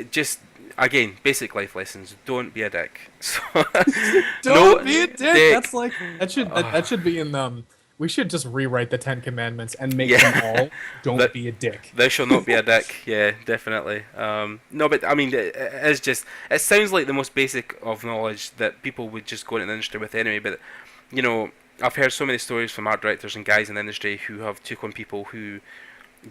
just again, basic life lessons. Don't be a dick. So,
Don't be a dick. That's like that should be in them. We should just rewrite the 10 Commandments and make them all don't be a dick.
Thou shalt not be a dick. Yeah, definitely. No, but I mean, it's just it sounds like the most basic of knowledge that people would just go into the industry with anyway. But I've heard so many stories from art directors and guys in the industry who have took on people who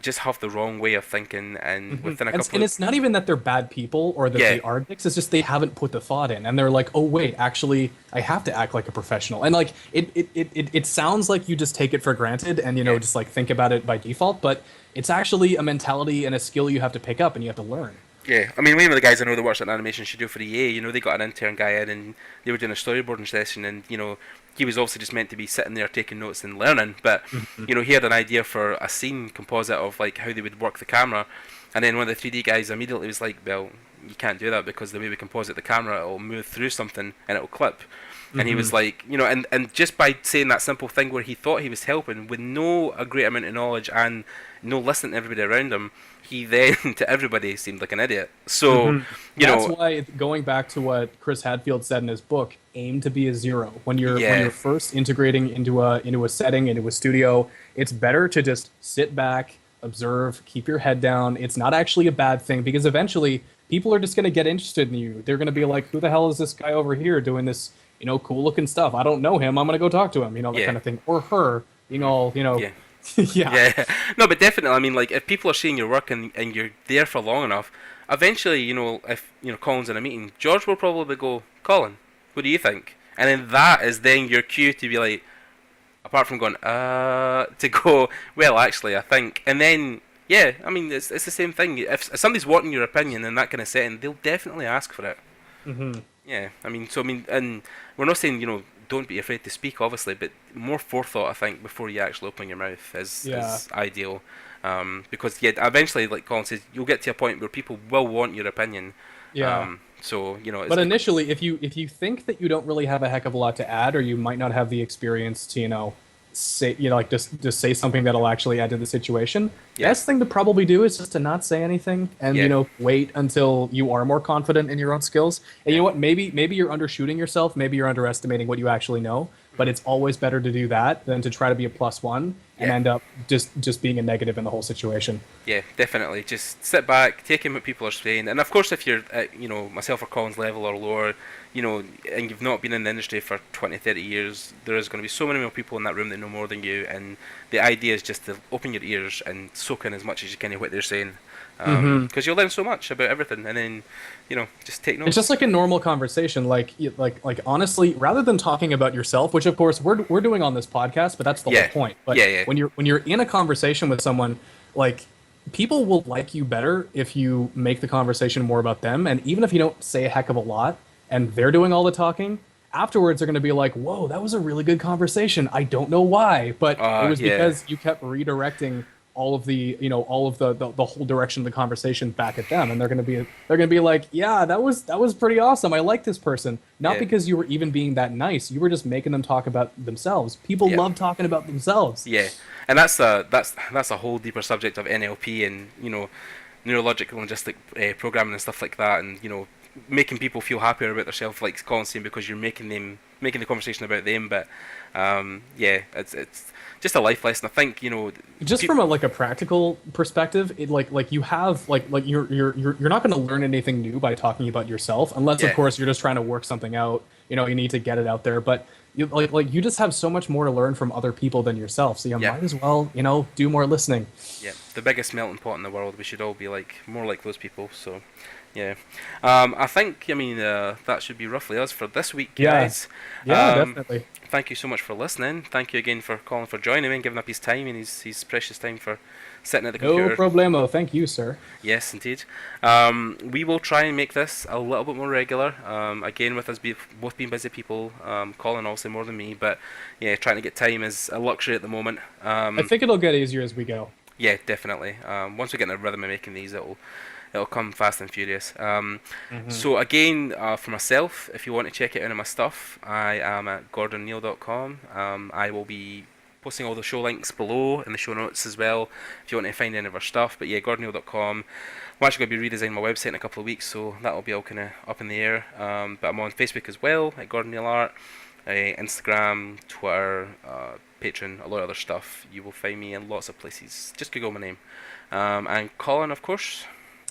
just have the wrong way of thinking, and within a couple
And it's not even that they're bad people or that they are dicks, it's just they haven't put the thought in, and they're like, oh wait, actually I have to act like a professional. And like it sounds like you just take it for granted and just like think about it by default, but it's actually a mentality and a skill you have to pick up and you have to learn.
Yeah, I mean, one of the guys I know that works at an animation studio for EA, they got an intern guy in and they were doing a storyboarding session, and he was obviously just meant to be sitting there taking notes and learning, but
Mhm.
he had an idea for a scene composite of like how they would work the camera, and then one of the 3D guys immediately was like, well, you can't do that because the way we composite the camera, it'll move through something and it'll clip. And he was
Mhm.
like, and just by saying that simple thing where he thought he was helping with no a great amount of knowledge and no listening to everybody around him, he then to everybody seemed like an idiot. So,
Mhm.
you
That's
know,
why, going back to what Chris Hadfield said in his book, aim to be a zero. When you're
yeah,
first integrating into a setting, into a studio, it's better to just sit back, observe, keep your head down. It's not actually a bad thing, because eventually people are just going to get interested in you. They're going to be like, "Who the hell is this guy over here doing this, cool looking stuff? I don't know him. I'm going to go talk to him." That
yeah,
kind of thing. Or her being all,
yeah.
yeah.
Yeah, no, but definitely. I mean, like if people are seeing your work and you're there for long enough, eventually, if Colin's in a meeting, George will probably go, Colin, what do you think? And then that is then your cue to be like, apart from going, to go, well, actually, I think, and then yeah, I mean, it's the same thing. If somebody's wanting your opinion in that kind of setting, they'll definitely ask for it.
Hmm.
Yeah, and we're not saying don't be afraid to speak, obviously, but more forethought, I think, before you actually open your mouth
Yeah.
is ideal, because yeah, eventually, like Colin says, you'll get to a point where people will want your opinion,
Yeah.
so
But initially, if you think that you don't really have a heck of a lot to add, or you might not have the experience to say like just say something that'll actually add to the situation,
yeah,
best thing to probably do is just to not say anything, and
yeah,
wait until you are more confident in your own skills. And you
yeah,
know what? Maybe you're undershooting yourself. Maybe you're underestimating what you actually know. But
mhm,
it's always better to do that than to try to be a plus one and
yeah.
end up just being a negative in the whole situation.
Yeah, definitely. Just sit back, take in what people are saying, and of course, if you're at, myself or Colin's level or lower, and you've not been in the industry for 20, 30 years, there is going to be so many more people in that room that know more than you, and the idea is just to open your ears and soak in as much as you can of what they're saying,
Hmm.
because you'll learn so much about everything, and then, just take
It's just
notes.
like a normal conversation. Like honestly, rather than talking about yourself, which of course we're doing on this podcast, but that's the whole
Yeah,
point. But
yeah, yeah,
when you're in a conversation with someone, like, people will like you better if you make the conversation more about them. And even if you don't say a heck of a lot and they're doing all the talking, afterwards they're going to be like, "Whoa, that was a really good conversation. I don't know why, but it was
yeah,
because you kept redirecting all of the whole direction of the conversation back at them." And they're gonna be like, "Yeah, that was pretty awesome. I like this person." Not
yeah,
because you were even being that nice. You were just making them talk about themselves. People
yeah.
love talking about themselves.
Yeah, and that's a whole deeper subject of NLP and neurological linguistic programming and stuff like that, and making people feel happier about themselves, like Colin saying, because you're making the conversation about them. But yeah, it's just a life lesson. I think
Just
peop
from a practical perspective, like you have you're not going to learn anything new by talking about yourself, unless of
yeah,
course you're just trying to work something out. You need to get it out there. But you just have so much more to learn from other people than yourself, so you
yeah,
might as well do more listening.
yeah. The biggest melting pot in the world. We should all be more like those people. So yeah, I think that should be roughly us for this week,
Yeah,
guys.
yeah,
Um,
definitely.
Thank you so much for listening. Thank you again for Colin for joining me and giving up his time and his precious time for sitting at the
No
computer.
problemo. Thank you, sir.
Yes, indeed. We will try and make this a little bit more regular. Again, with us both being busy people, Colin obviously more than me, but yeah, trying to get time is a luxury at the moment.
I think it'll get easier as we go.
Yeah, definitely. Once we get in the rhythm of making these, it'll come fast and furious.
Hmm.
So again, for myself, if you want to check out any of my stuff, I am at gordonneill.com. I will be posting all the show links below in the show notes as well if you want to find any of our stuff. But yeah, gordonneill.com. I'm actually going to be redesigning my website in a couple of weeks, so that'll be all kind of up in the air. But I'm on Facebook as well at Gordon Neill Art, Instagram, Twitter, Patreon, a lot of other stuff. You will find me in lots of places. Just Google my name. And Colin, of course.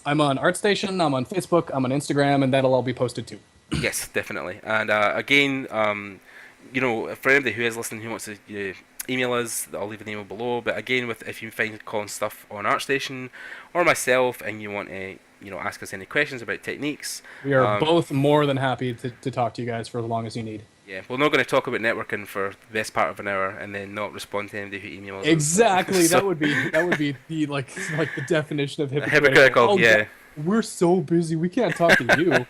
I'm on ArtStation. I'm on Facebook. I'm on Instagram, and that'll all be posted too.
Yes, definitely. And again, for anybody who is listening who wants to email us, I'll leave an email below. But again, if you find Colin's stuff on ArtStation or myself, and you want to ask us any questions about techniques,
We are
um,
both more than happy to talk to you guys for as long as you need.
yeah, we're not going to talk about networking for the best part of an hour and then not respond to anybody who emails us.
Exactly.
So
That would be the like the definition of hypocritical.
hypocritical,
Oh,
yeah.
we're so busy, we can't talk to you.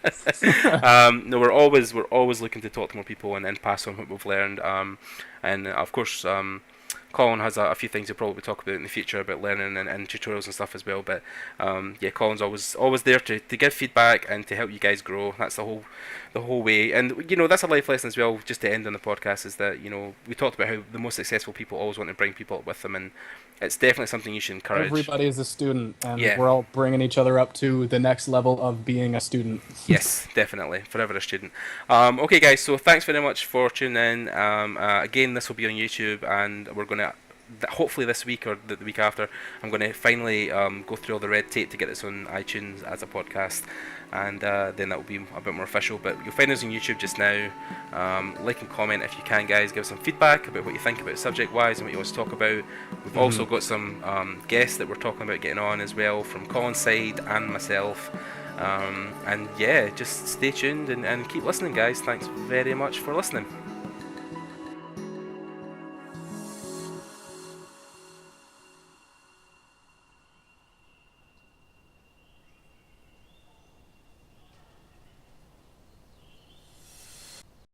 No, we're always looking to talk to more people and pass on what we've learned. And of course, Colin has a few things he'll probably talk about in the future about learning and tutorials and stuff as well. But yeah, Colin's always there to give feedback and to help you guys grow. That's the whole way. And that's a life lesson as well. Just to end on the podcast is that we talked about how the most successful people always want to bring people up with them, and it's definitely something you should encourage.
Everybody is a student, and
Yeah.
we're all bringing each other up to the next level of being a student.
Yes, definitely. Forever a student. Okay, guys, so thanks very much for tuning in. Again, this will be on YouTube, and we're going to, hopefully this week or the week after, I'm going to finally go through all the red tape to get this on iTunes as a podcast, and then that will be a bit more official. But you'll find us on YouTube just now. Like and comment if you can, guys. Give us some feedback about what you think about subject-wise and what you want to talk about. We've also got some guests that we're talking about getting on as well from Colin's side and myself. And yeah, just stay tuned and keep listening, guys. Thanks very much for listening.